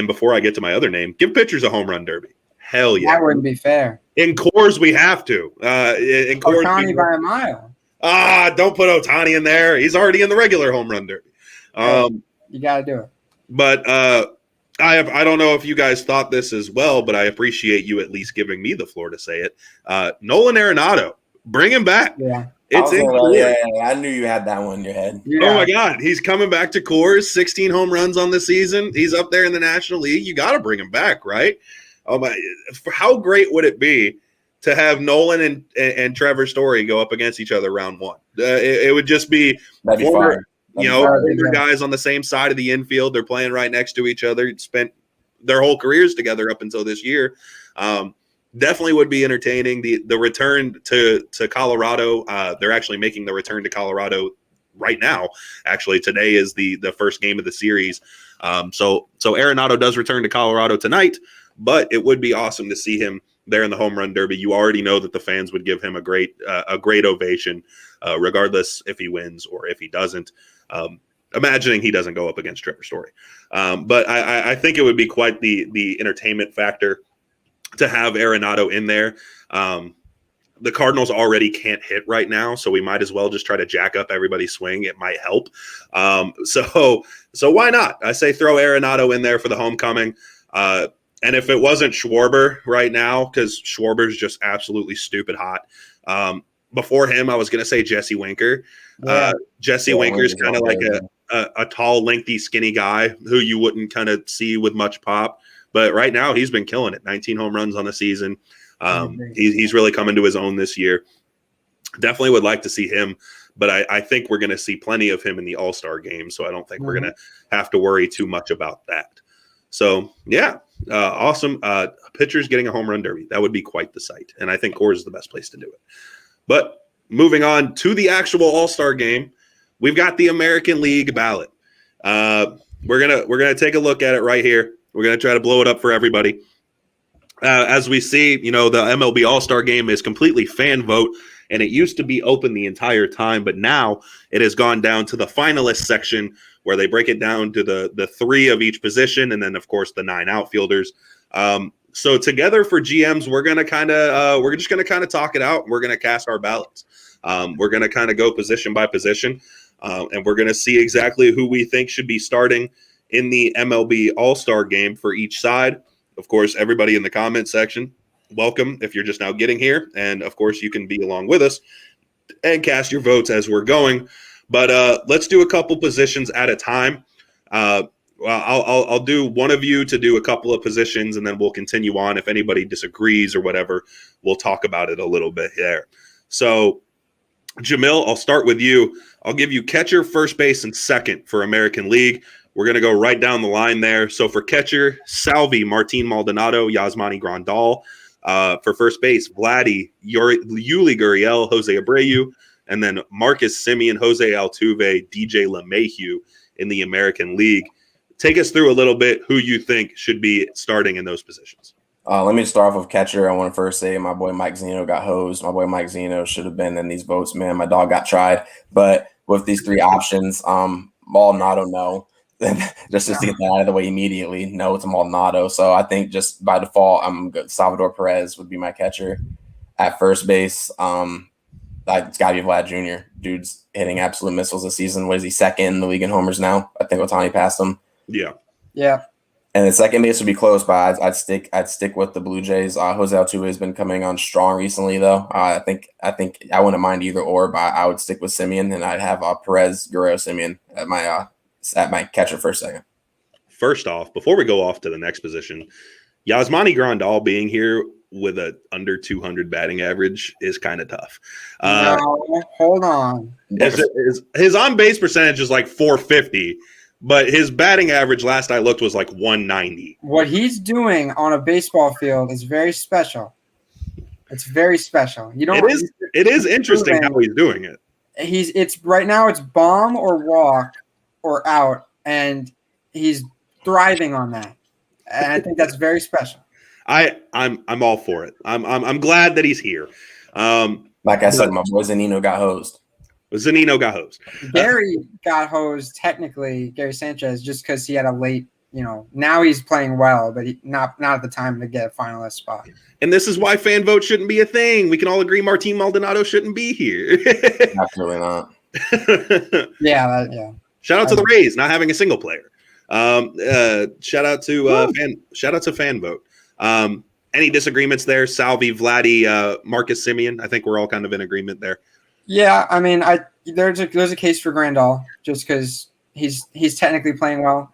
before I get to my other name, give pitchers a home run derby. Hell yeah. That wouldn't be fair. In Coors, we have to. In Coors, Ohtani by a mile. Don't put Ohtani in there. He's already in the regular home run derby. You got to do it. But I don't know if you guys thought this as well, but I appreciate you at least giving me the floor to say it. Nolan Arenado, bring him back. Yeah. It's in Coors. I knew you had that one in your head. Yeah. Oh my God, he's coming back to Coors. 16 home runs on the season. He's up there in the National League. You got to bring him back, right? Oh my! How great would it be to have Nolan and Trevor Story go up against each other round 1? It would just be former, guys on the same side of the infield. They're playing right next to each other. Spent their whole careers together up until this year. definitely would be entertaining. The return to Colorado. They're actually making the return to Colorado right now. Actually, today is the first game of the series. So Arenado does return to Colorado tonight, but it would be awesome to see him there in the home run derby. You already know that the fans would give him a great ovation, regardless if he wins or if he doesn't. Imagining he doesn't go up against Trevor Story. But I think it would be quite the entertainment factor to have Arenado in there. The Cardinals already can't hit right now, so we might as well just try to jack up everybody's swing. It might help. So why not? I say throw Arenado in there for the homecoming. And if it wasn't Schwarber right now, because Schwarber's just absolutely stupid hot. Before him, I was going to say Jesse Winker. Jesse Winker's kind of like a tall, lengthy, skinny guy who you wouldn't kind of see with much pop. But right now, he's been killing it. 19 home runs on the season. He's really coming to his own this year. Definitely would like to see him, but I think we're going to see plenty of him in the AllStar game, so I don't think we're going to have to worry too much about that. So, yeah, awesome. Pitchers getting a home run derby. That would be quite the sight, and I think Coors is the best place to do it. But moving on to the actual AllStar game, we've got the American League ballot. We're gonna take a look at it right here. We're going to try to blow it up for everybody. As we see, the MLB AllStar Game is completely fan vote, and it used to be open the entire time, but now it has gone down to the finalist section where they break it down to the 3 of each position, and then, of course, the 9 outfielders. So together for GMs, we're just going to kind of talk it out, and we're going to cast our ballots. We're going to kind of go position by position, and we're going to see exactly who we think should be starting in the MLB All-Star Game for each side. Of course, everybody in the comment section, welcome if you're just now getting here. And, of course, you can be along with us and cast your votes as we're going. But let's do a couple positions at a time. I'll do one of you to do a couple of positions, and then we'll continue on. If anybody disagrees or whatever, we'll talk about it a little bit there. So, Jamil, I'll start with you. I'll give you catcher, first base, and second for American League. We're going to go right down the line there. So for catcher, Salvi, Martin Maldonado, Yasmani Grandal. For first base, Vladdy, Yuli Gurriel, Jose Abreu. And then Marcus Semien, Jose Altuve, DJ LeMahieu in the American League. Take us through a little bit who you think should be starting in those positions. Let me start off with catcher. I want to first say my boy Mike Zeno got hosed. My boy Mike Zeno should have been in these votes, man. My dog got tried. But with these 3 options, Maldonado, no. Just to get that out of the way immediately. No, it's a Maldonado. So I think just by default, I'm good. Salvador Perez would be my catcher. At first base, it's got to be Vlad Jr. Dude's hitting absolute missiles this season. What is he, second in the league in homers now? I think Ohtani passed him. Yeah. And the second base would be close, but I'd stick with the Blue Jays. Jose Altuve has been coming on strong recently, though. I think I wouldn't mind either or, but I would stick with Semien, and I'd have Perez, Guerrero, Semien at my catcher for a second. First off, before we go off to the next position, Yasmani Grandal being here with a under 200 batting average is kind of tough. No, hold on. His on-base percentage is like 450, but his batting average last I looked was like 190. What he's doing on a baseball field is very special. It's very special. It is interesting how he's doing it. It's right now it's bomb or walk or out, and he's thriving on that. And I think that's very special. I'm all for it. I'm glad that he's here. Like I said, my boy Zanino got hosed. Gary got hosed technically, Gary Sanchez, just because he had a late, now he's playing well, but not at the time to get a finalist spot. And this is why fan vote shouldn't be a thing. We can all agree Martin Maldonado shouldn't be here. Absolutely not. Yeah. Shout out to the Rays not having a single player. Shout out to fan vote. Any disagreements there? Salvi, Vladdy, Marcus Semien. I think we're all kind of in agreement there. Yeah, I mean, there's a case for Grandal just because he's technically playing well,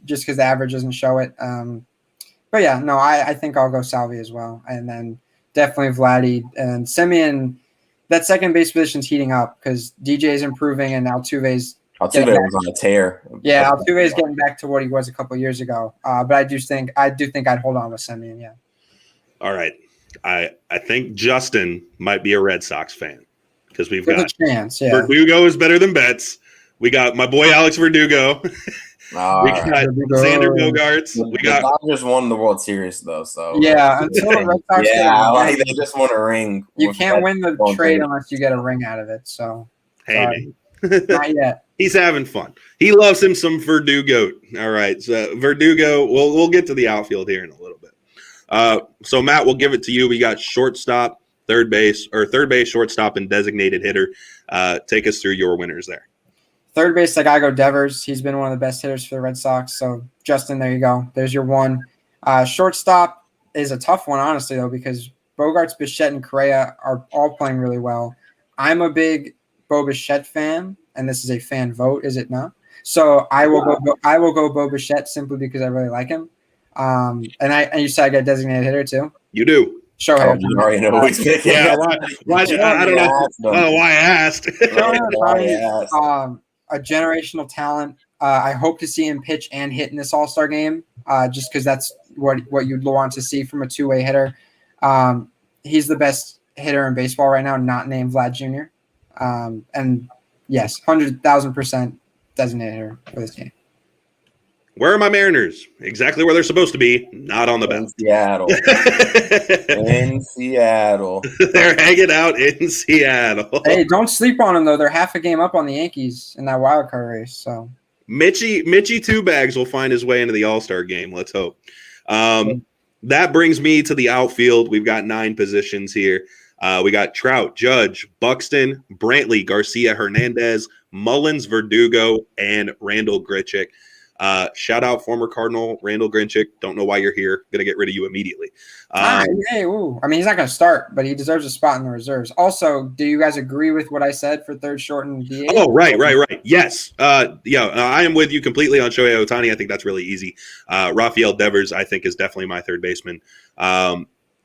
just because the average doesn't show it. But yeah, no, I think I'll go Salvi as well, and then definitely Vladdy and Semien. That second base position's heating up because DJ is improving and Altuve was on a tear. Yeah, Altuve is getting back to what he was a couple of years ago. But I do think I'd hold on with Semien. Yeah. All right. I think Justin might be a Red Sox fan because we've With got a chance, yeah. Verdugo is better than Betts. We got my boy Alex Verdugo. We got Xander Bogaerts. The Dodgers won the World Series though, so yeah. Until the Red Sox, like they just won a ring. You can't win the trade unless you get a ring out of it. So, hey, not yet. He's having fun. He loves him some Verdugo. All right, so Verdugo. We'll get to the outfield here in a little bit. So Matt, we'll give it to you. We got shortstop, third base, shortstop, and designated hitter. Take us through your winners there. Third base, I gotta go Devers. He's been one of the best hitters for the Red Sox. So Justin, there you go. There's your one. Shortstop is a tough one, honestly, though, because Bogaerts, Bichette, and Correa are all playing really well. I'm a big Bo Bichette fan, and this is a fan vote, is it not? So I will go Bo Bichette simply because I really like him. And you said I got a designated hitter too. You do. Shohei. You already know who he's picking. Yeah. Why? I don't know. Why I asked. A generational talent. I hope to see him pitch and hit in this All-Star game, just because that's what you'd want to see from a two-way hitter. He's the best hitter in baseball right now, not named Vlad Jr. And yes, 100,000% designated hitter for this game. Where are my Mariners? Exactly where they're supposed to be, not on the ballot. In Seattle. They're hanging out in Seattle. Hey, don't sleep on them, though. They're half a game up on the Yankees in that wild card race. So Mitchie Two Bags will find his way into the All-Star game. Let's hope. That brings me to the outfield. We've got 9 positions here. We got Trout, Judge, Buxton, Brantley, Garcia, Hernandez, Mullins, Verdugo, and Randall Grichuk. Shout out former Cardinal Randall Grichuk. Don't know why you're here. Gonna get rid of you immediately. I mean, he's not gonna start, but he deserves a spot in the reserves. Also, do you guys agree with what I said for third, short, and DH? Oh, right. Yes. I am with you completely on Shohei Ohtani. I think that's really easy. Rafael Devers, I think, is definitely my third baseman.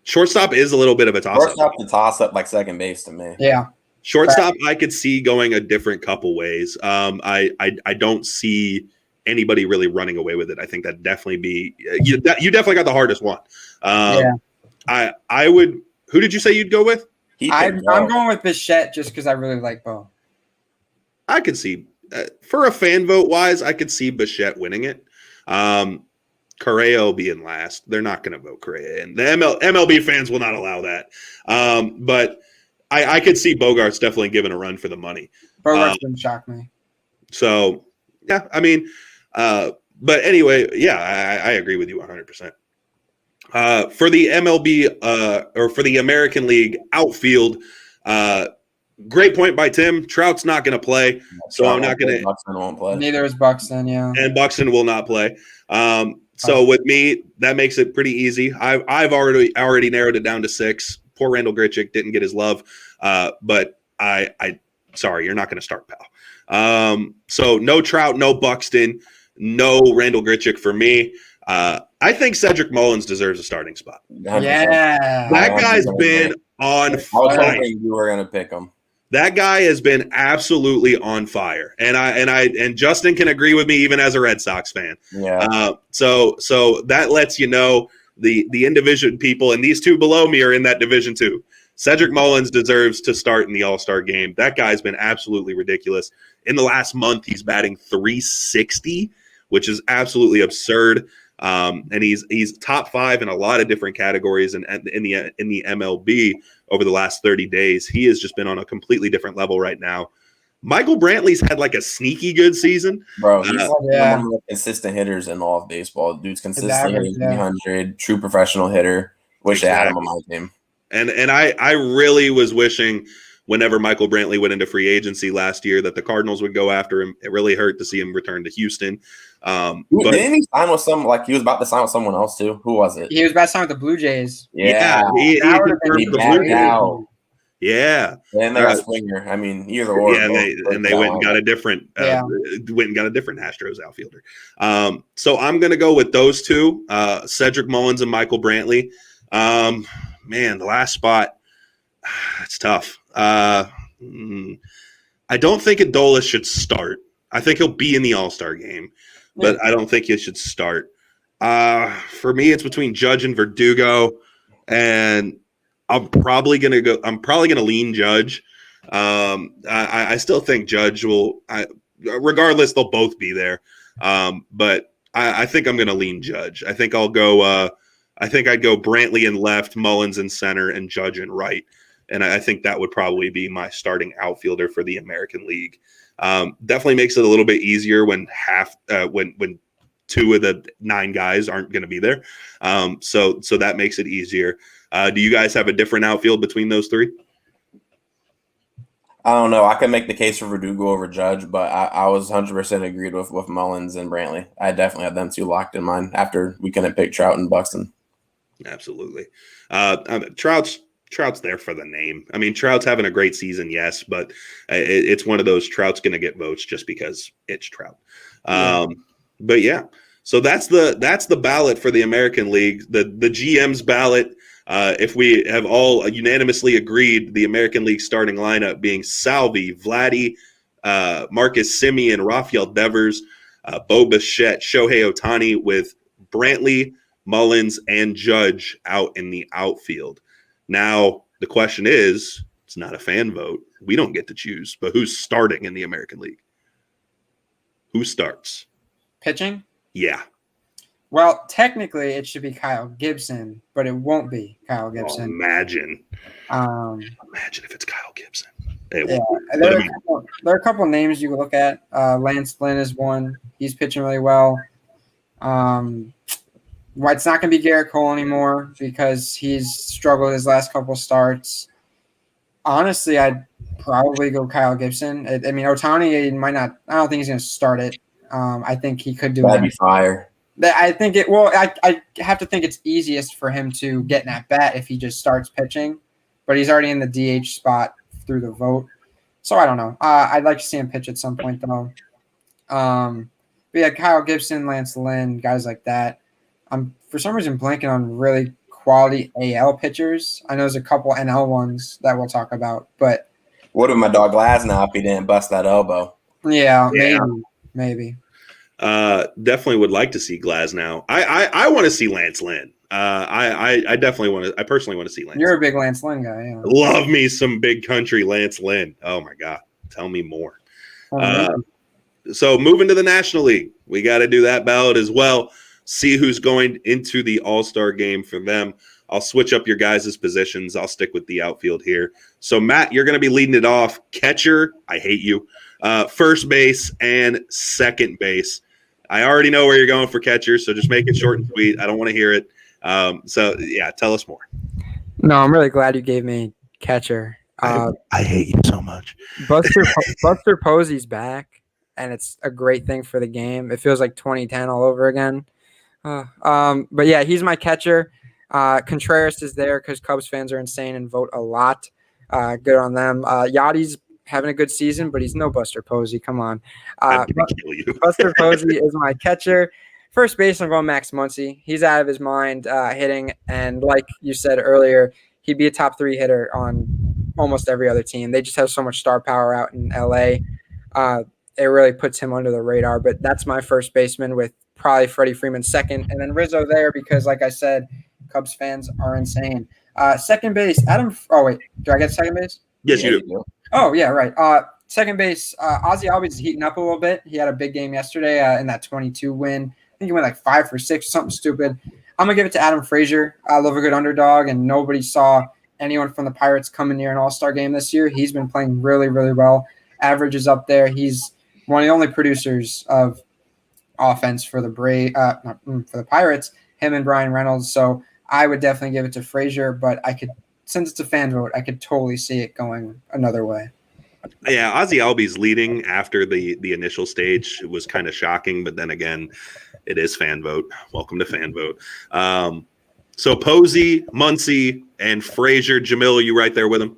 Shortstop is a little bit of a toss-up. Shortstop to toss-up like second base to me. Yeah. Shortstop, I could see going a different couple ways. I don't see anybody really running away with it. I think that definitely be you definitely got the hardest one. I would. Who did you say you'd go with? I'm going with Bichette just because I really like Bo. I could see for a fan vote wise, I could see Bichette winning it. Correa will be in last. They're not going to vote Correa in. The MLB fans will not allow that. But I could see Bogaerts definitely giving a run for the money. Bogaerts wouldn't shock me. So yeah, I mean. But anyway, yeah, I agree with you 100%. For the MLB or for the American League outfield, great point by Tim. Trout's not going to play, so I'm not going to. Buxton won't play. Neither is Buxton, yeah. And Buxton will not play. So with me, that makes it pretty easy. I've already narrowed it down to 6. Poor Randall Grichuk didn't get his love, but sorry, you're not going to start, pal. So no Trout, no Buxton, no Randall Grichuk for me. I think Cedric Mullins deserves a starting spot. Yeah. That guy's been on fire. I was hoping you were going to pick him. That guy has been absolutely on fire. And Justin can agree with me even as a Red Sox fan. Yeah. So that lets you know the in division people, and these two below me are in that division too. Cedric Mullins deserves to start in the All-Star game. That guy's been absolutely ridiculous. In the last month, he's batting .360, which is absolutely absurd. And he's top 5 in a lot of different categories in the MLB over the last 30 days. He has just been on a completely different level right now. Michael Brantley's had like a sneaky good season. Bro, he's one of the consistent hitters in all of baseball. Dude's consistent hitting 300, true professional hitter. Wish I had him on my team. And I really was wishing whenever Michael Brantley went into free agency last year that the Cardinals would go after him. It really hurt to see him return to Houston. Didn't he sign with he was about to sign with someone else too? Who was it? He was about to sign with the Blue Jays. Yeah. He backed out. Yeah. And they're a swinger. I mean, either or. Yeah, they went and got a different Astros outfielder. So I'm gonna go with those two, Cedric Mullins and Michael Brantley. Man, the last spot, it's tough. I don't think Adolis should start. I think he'll be in the All-Star game, but I don't think he should start. For me, it's between Judge and Verdugo, and I'm probably gonna lean Judge. I still think Judge will. Regardless, they'll both be there. But I think I'm gonna lean Judge. I think I'll go. I think I'd go Brantley in left, Mullins in center, and Judge in right. And I think that would probably be my starting outfielder for the American League. Definitely makes it a little bit easier when when 2 of the 9 guys aren't going to be there. So that makes it easier. Do you guys have a different outfield between those 3? I don't know. I can make the case for Verdugo over Judge, but I was 100% agreed with Mullins and Brantley. I definitely had them 2 locked in mind after we couldn't pick Trout and Buxton. Absolutely. Trout's there for the name. I mean, Trout's having a great season, yes, but it's one of those Trout's going to get votes just because it's Trout. But yeah, so that's the ballot for the American League. The GM's ballot. If we have all unanimously agreed, the American League starting lineup being Salvi, Vladdy, Marcus Semien, Rafael Devers, Bo Bichette, Shohei Ohtani, with Brantley, Mullins, and Judge out in the outfield. Now, the question is, it's not a fan vote. We don't get to choose, but who's starting in the American League? Who starts? Pitching? Yeah. Well, technically, it should be Kyle Gibson, but it won't be Kyle Gibson. Imagine if it's Kyle Gibson. There are a couple names you can look at. Lance Lynn is one. He's pitching really well. It's not going to be Garrett Cole anymore because he's struggled his last couple starts. Honestly, I'd probably go Kyle Gibson. I mean, Ohtani might not – I don't think he's going to start it. I think he could do it. That'd be fire. I think it – well, I have to think it's easiest for him to get an at-bat if he just starts pitching. But he's already in the DH spot through the vote. So I don't know. I'd like to see him pitch at some point, though. But yeah, Kyle Gibson, Lance Lynn, guys like that. I'm for some reason blanking on really quality AL pitchers. I know there's a couple NL ones that we'll talk about, but what if my dog Glasnow if he didn't bust that elbow? Yeah, maybe. Definitely would like to see Glasnow. I want to see Lance Lynn. I definitely want to. I personally want to see Lance. You're a big Lance Lynn guy. Yeah. Love me some big country Lance Lynn. Oh my God, tell me more. So moving to the National League, we got to do that ballot as well. See who's going into the All-Star game for them. I'll switch up your guys' positions. I'll stick with the outfield here. So, Matt, you're going to be leading it off. Catcher, I hate you. First base and second base. I already know where you're going for catcher, so just make it short and sweet. I don't want to hear it. Yeah, tell us more. No, I'm really glad you gave me catcher. I hate you so much. Buster Posey's back, and it's a great thing for the game. It feels like 2010 all over again. But yeah, he's my catcher. Contreras is there because Cubs fans are insane and vote a lot. Good on them. Yachty's having a good season, but he's no Buster Posey. Come on. I'm gonna kill you. Buster Posey is my catcher. First base, I'm going Max Muncy. He's out of his mind hitting, and like you said earlier, he'd be a top 3 hitter on almost every other team. They just have so much star power out in LA. It really puts him under the radar, but that's my first baseman with probably Freddie Freeman second, and then Rizzo there because, like I said, Cubs fans are insane. Second base, Adam. Oh wait, do I get second base? Yes, you do. Oh yeah, right. Second base, Ozzy Albies is heating up a little bit. He had a big game yesterday in that 22 win. I think he went like 5 for 6, something stupid. I'm gonna give it to Adam Frazier. I love a good underdog, and nobody saw anyone from the Pirates coming near an All-Star game this year. He's been playing really, really well. Average is up there. He's one of the only producers of offense for the for the Pirates, him and Brian Reynolds. So I would definitely give it to Frazier, but since it's a fan vote, I could totally see it going another way. Yeah, Ozzy Albies leading after the initial stage. It was kind of shocking, but then again, it is fan vote. Welcome to fan vote. So Posey, Muncy, and Frazier. Jamil, are you right there with him?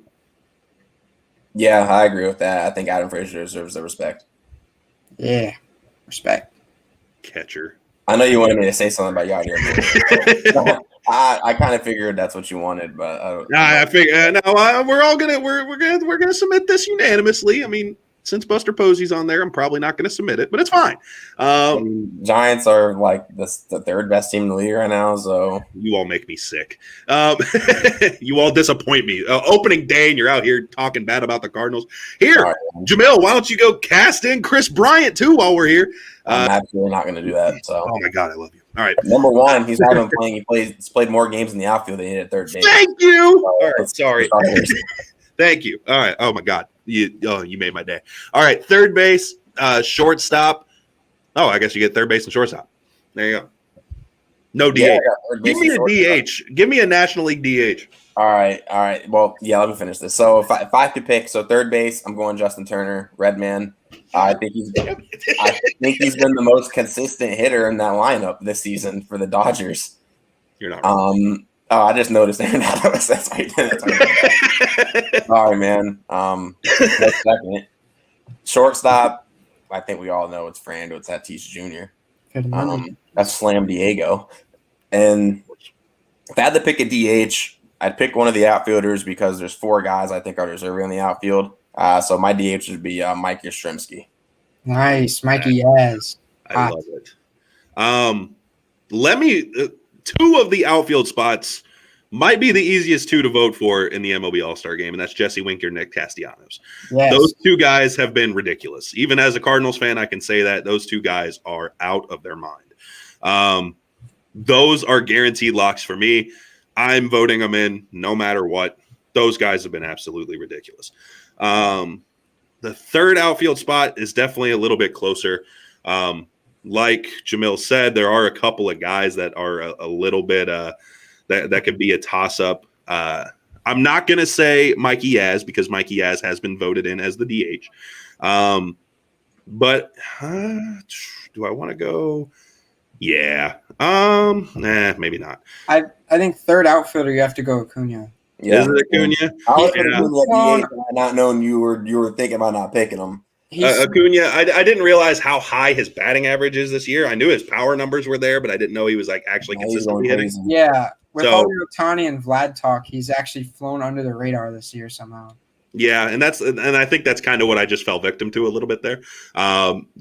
Yeah, I agree with that. I think Adam Frazier deserves the respect. Yeah, respect. Catcher. I know you wanted me to say something about Yachty. I kind of figured that's what you wanted, but I figured we're gonna submit this unanimously. I mean, since Buster Posey's on there, I'm probably not going to submit it, but it's fine. Giants are like the third best team in the league right now, so you all make me sick. You all disappoint me. Opening day, and you're out here talking bad about the Cardinals. Here, right, Jamil, why don't you go cast in Chris Bryant too while we're here? I'm absolutely not going to do that. So, oh my God, I love you. All right, number one, he's not even playing. He's played more games in the outfield than he did at third base. Thank you. All right, sorry. Thank you. All right. Oh my God, you made my day. All right, third base, shortstop. Oh, I guess you get third base and shortstop. There you go. No DH. Yeah, give me a DH. Give me a National League DH. All right. Well, yeah, let me finish this. So if I have to pick, so third base, I'm going Justin Turner, Redman. I think he's been the most consistent hitter in that lineup this season for the Dodgers. You're not wrong. I just noticed that's why you did it. Sorry, man. Second. Shortstop, I think we all know it's Fernando. It's Tatis Jr. That's Slam Diego. And if I had to pick a DH, I'd pick one of the outfielders because there's 4 guys I think are deserving in the outfield. So my DH would be Mike Yastrzemski. Nice, Mikey Yaz. I love it. Let me 2 of the outfield spots might be the easiest 2 to vote for in the MLB AllStar Game, and that's Jesse Winker, Nick Castellanos. Yes. Those 2 guys have been ridiculous. Even as a Cardinals fan, I can say that those 2 guys are out of their mind. Those are guaranteed locks for me. I'm voting them in no matter what. Those guys have been absolutely ridiculous. The third outfield spot is definitely a little bit closer. Like Jamil said, there are a couple of guys that are a little bit that could be a toss-up. I'm not going to say Mikey Yaz because Mikey Yaz has been voted in as the DH. But do I want to go? Yeah. Maybe not. I think third outfielder, you have to go Acuna. Yeah. Is it Acuna? I was Acuna, not knowing you were thinking about not picking him. Acuna, I didn't realize how high his batting average is this year. I knew his power numbers were there, but I didn't know he was like actually consistently hitting. Yeah. With all the Ohtani and Vlad talk, he's actually flown under the radar this year somehow. Yeah, and I think that's kind of what I just fell victim to a little bit there.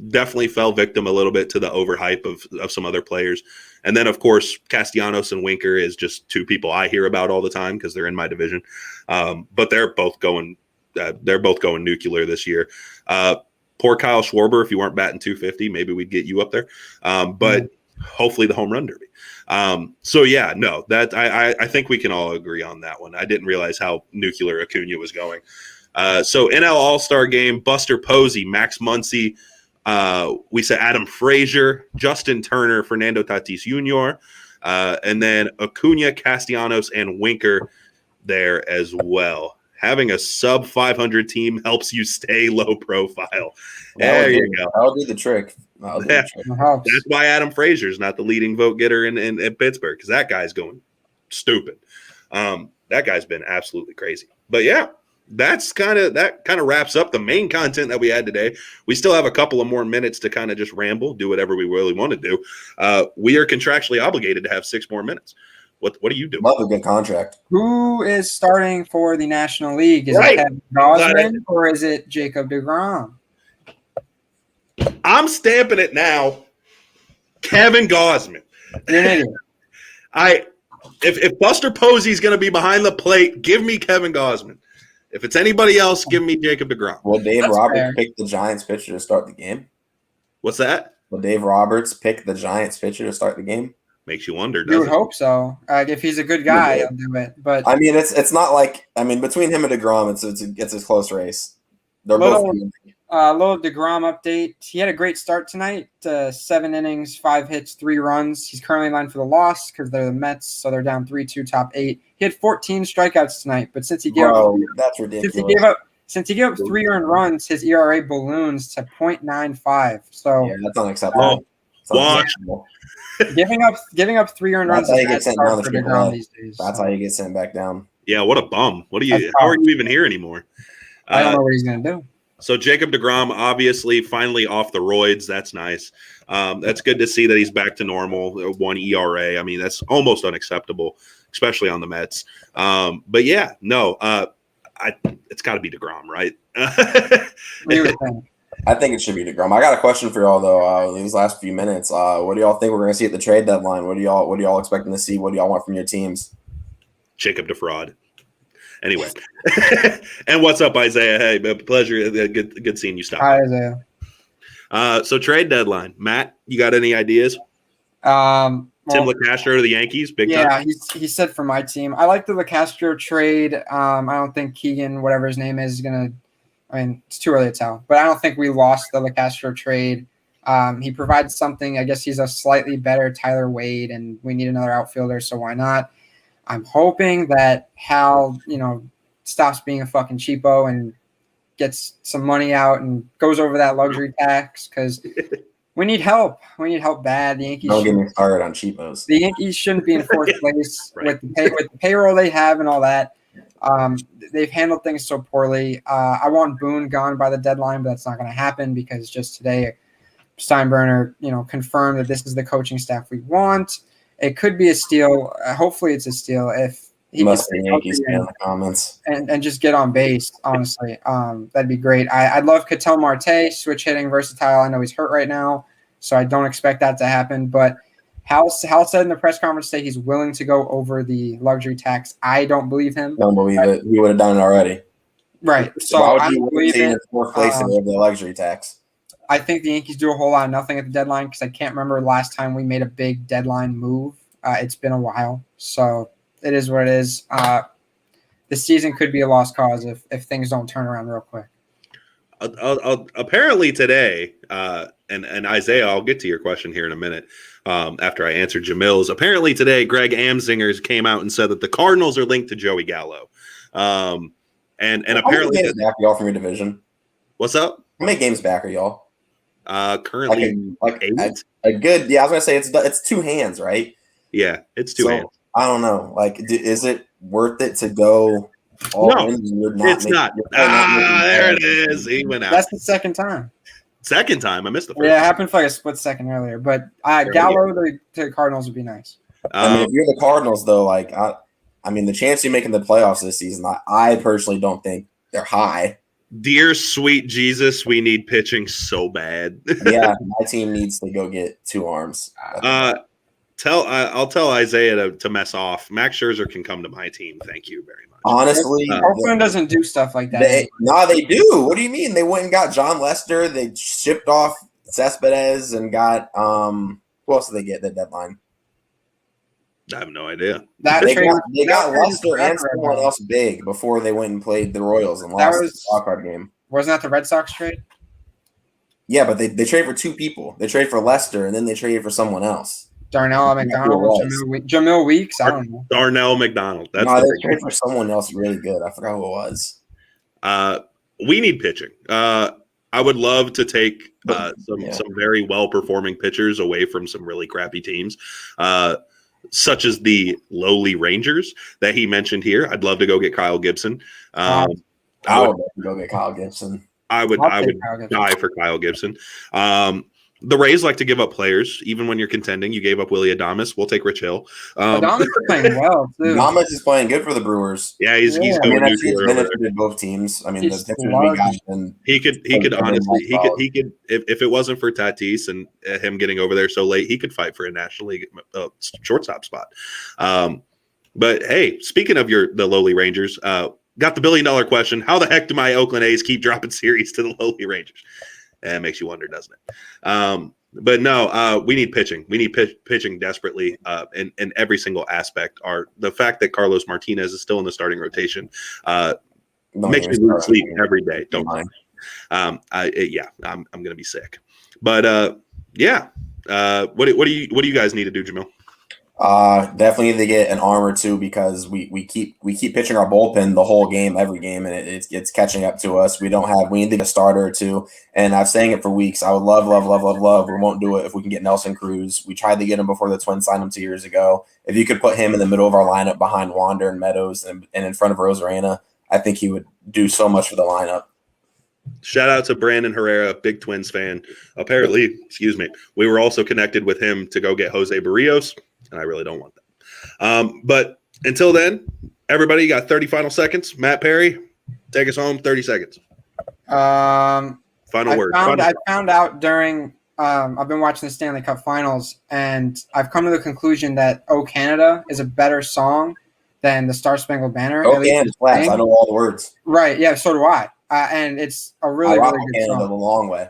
Definitely fell victim a little bit to the overhype of some other players. And then, of course, Castellanos and Winker is just 2 people I hear about all the time because they're in my division. But they're both going nuclear this year. Poor Kyle Schwarber, if you weren't batting 250, maybe we'd get you up there. But hopefully the home run derby. So yeah, no, that I think we can all agree on that one. I didn't realize how nuclear Acuna was going. So NL All-Star Game, Buster Posey, Max Muncy, we said Adam Frazier, Justin Turner, Fernando Tatis Jr., and then Acuna, Castellanos, and Winker there as well. Having a sub 500 team helps you stay low profile. There you go. I'll do the trick. That's why Adam Frazier is not the leading vote getter in Pittsburgh, because that guy's going stupid. That guy's been absolutely crazy. But yeah, that kind of wraps up the main content that we had today. We still have a couple of more minutes to kind of just ramble, do whatever we really want to do. We are contractually obligated to have 6 more minutes. What do you do? Love a good contract. Who is starting for the National League? Is it Kevin Gausman or is it Jacob DeGrom? I'm stamping it now. Kevin Gausman. If Buster Posey's going to be behind the plate, give me Kevin Gausman. If it's anybody else, give me Jacob DeGrom. Will Dave Roberts pick the Giants pitcher to start the game? What's that? Will Dave Roberts pick the Giants pitcher to start the game? Makes you wonder. You would hope so. If he's a good guy, he'll do it. But I mean, it's not like between him and DeGrom, it's a close race. They're both. Little DeGrom update. He had a great start tonight. 7 innings, 5 hits, 3 runs. He's currently in line for the loss because they're the Mets, so they're down 3-2, top 8. He had 14 strikeouts tonight, but since he gave that's ridiculous. Since he gave up 3 earned runs, his ERA balloons to 0.95. So yeah, that's unacceptable. Watch. Giving up 3 earned runs. That's how you get sent down for DeGrom these days. That's how you get sent back down. Yeah, what a bum. How are you even here anymore? I don't know what he's gonna do. So Jacob DeGrom, obviously, finally off the roids. That's nice. That's good to see that he's back to normal. 1 ERA. I mean, that's almost unacceptable, especially on the Mets. But yeah, no. it's got to be DeGrom, right? You would think. I think it should be DeGrom. I got a question for y'all though. These last few minutes, what do y'all think we're going to see at the trade deadline? What do y'all expecting to see? What do y'all want from your teams? Jacob DeFraud. Anyway, and what's up, Isaiah? Hey, pleasure. Good seeing you stop. Hi, Isaiah. So trade deadline, Matt. You got any ideas? Well, Tim LeCastro to the Yankees, big yeah, time. he said for my team. I like the LeCastro trade. I don't think Keegan, whatever his name is gonna. I mean, it's too early to tell, but I don't think we lost the LeCastro trade. He provides something. I guess he's a slightly better Tyler Wade, and we need another outfielder, so why not? I'm hoping that Hal, stops being a fucking cheapo and gets some money out and goes over that luxury tax because we need help. We need help bad. The Yankees Don't get me started on cheapos. The Yankees shouldn't be in fourth place Right. with the payroll they have and all that. They've handled things so poorly. I want Boone gone by the deadline, but that's not going to happen because just today, Steinbrenner, confirmed that this is the coaching staff we want. It could be a steal. Hopefully, it's a steal if he Must be Yankees fan in the comments and just get on base. Honestly, that'd be great. I'd love Ketel Marte, switch hitting, versatile. I know he's hurt right now, so I don't expect that to happen. But Hal said in the press conference today he's willing to go over the luxury tax. I don't believe him. Don't believe it. He would have done it already. Right. So why would I you believe say it. in fourth place and over the luxury tax? I think the Yankees do a whole lot of nothing at the deadline because I can't remember last time we made a big deadline move. It's been a while, so it is what it is. The season could be a lost cause if things don't turn around real quick. Apparently today, and Isaiah, I'll get to your question here in a minute after I answer Jamil's. Apparently today, Greg Amsingers came out and said that the Cardinals are linked to Joey Gallo. And apparently, how many games back are y'all from your division? What's up? How many games back are y'all? Currently, like 8. A good. Yeah, I was gonna say it's two hands, right? Yeah, it's 2 hands. I don't know. Like, is it worth it to go all No, in? It's not. There it is. He went out. That's the second time. Second time. I missed the first. Yeah, it happened for like a split second earlier. But Gallo to the Cardinals would be nice. I mean, if you're the Cardinals, though, like I mean, the chance you're making the playoffs this season, I personally don't think they're high. Dear sweet Jesus, we need pitching so bad. Yeah, my team needs to go get 2 arms. I'll tell Isaiah to mess off. Max Scherzer can come to my team. Thank you very much. Honestly, Oakland doesn't do stuff like that. They do. What do you mean? They went and got John Lester. They shipped off Cespedes and got who else did they get at the deadline? I have no idea. They got Lester and someone else big before they went and played the Royals and lost the wild card game. Wasn't that the Red Sox trade? Yeah, but they trade for 2 people. They trade for Lester and then they traded for someone else. Darnell McDonald, Jamil Weeks. I don't know. Darnell McDonald. They traded for someone else really good. I forgot who it was. We need pitching. I would love to take some very well performing pitchers away from some really crappy teams, such as the lowly Rangers that he mentioned here. I'd love to go get Kyle Gibson. I would go get Kyle Gibson. I would die for Kyle Gibson. The Rays like to give up players, even when you're contending. You gave up Willie Adames. We'll take Rich Hill. Adames is playing well, too. Adames is playing good for the Brewers. Yeah, he's going to benefited both teams. I mean, the pitchers we got. He could honestly, he could if it wasn't for Tatis and him getting over there so late, he could fight for a National League shortstop spot. But hey, speaking of the lowly Rangers, got the $1 billion question: how the heck do my Oakland A's keep dropping series to the lowly Rangers? It makes you wonder, doesn't it? But no, we need pitching. We need pitching desperately in every single aspect. The fact that Carlos Martinez is still in the starting rotation makes me lose sleep every day. Don't mind. I'm going to be sick. But what do you guys need to do, Jamil? Definitely need to get an arm or 2 because we keep pitching our bullpen the whole game, every game, and it's catching up to us. We need to get a starter or 2, and I've saying it for weeks. I would love. We won't do it if we can get Nelson Cruz. We tried to get him before the Twins signed him 2 years ago. If you could put him in the middle of our lineup behind Wander and Meadows and in front of Rosarena, I think he would do so much for the lineup. Shout out to Brandon Herrera, big Twins fan. Apparently, we were also connected with him to go get Jose Barrios. And I really don't want that. But until then, everybody got 30 final seconds. Matt Perry, Take us home. 30 seconds. Final word. I found out during I've been watching the Stanley Cup Finals, and I've come to the conclusion that "Oh Canada" is a better song than the Star Spangled Banner. Oh Canada slaps. I know all the words. Right? Yeah. So do I. And it's a really I rock really good Canada song. the long way.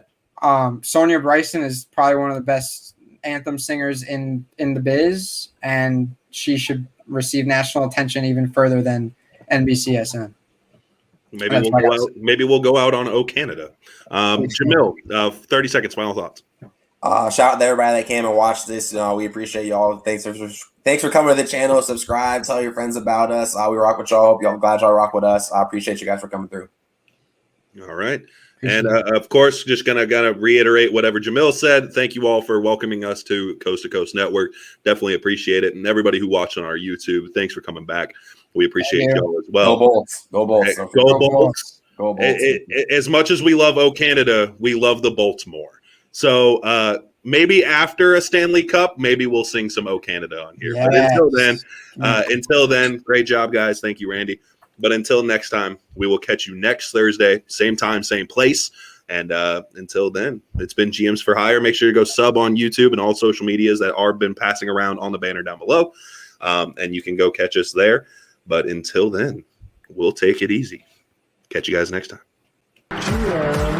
Sonia Bryson is probably one of the best anthem singers in the biz, and she should receive national attention even further than NBCSN. Maybe we'll go out on "Oh Canada." Jamil, 30 seconds. Final thoughts. Shout out to everybody that came and watched this. We appreciate y'all. Thanks for coming to the channel. Subscribe. Tell your friends about us. We rock with y'all. Hope y'all glad y'all rock with us. I appreciate you guys for coming through. All right. And of course, just gonna reiterate whatever Jamil said. Thank you all for welcoming us to Coast Network. Definitely appreciate it. And everybody who watched on our YouTube, thanks for coming back. We appreciate y'all as well. Go Bolts. Go Bolts. Hey, go Bolts. Go Bolts. As much as we love "Oh Canada," we love the Bolts more. So maybe after a Stanley Cup, maybe we'll sing some "Oh Canada" on here. Yes. But until then, great job, guys. Thank you, Randy. But until next time, we will catch you next Thursday, same time, same place. And until then, it's been GMs for Hire. Make sure to go sub on YouTube and all social medias that are been passing around on the banner down below. And you can go catch us there. But until then, we'll take it easy. Catch you guys next time.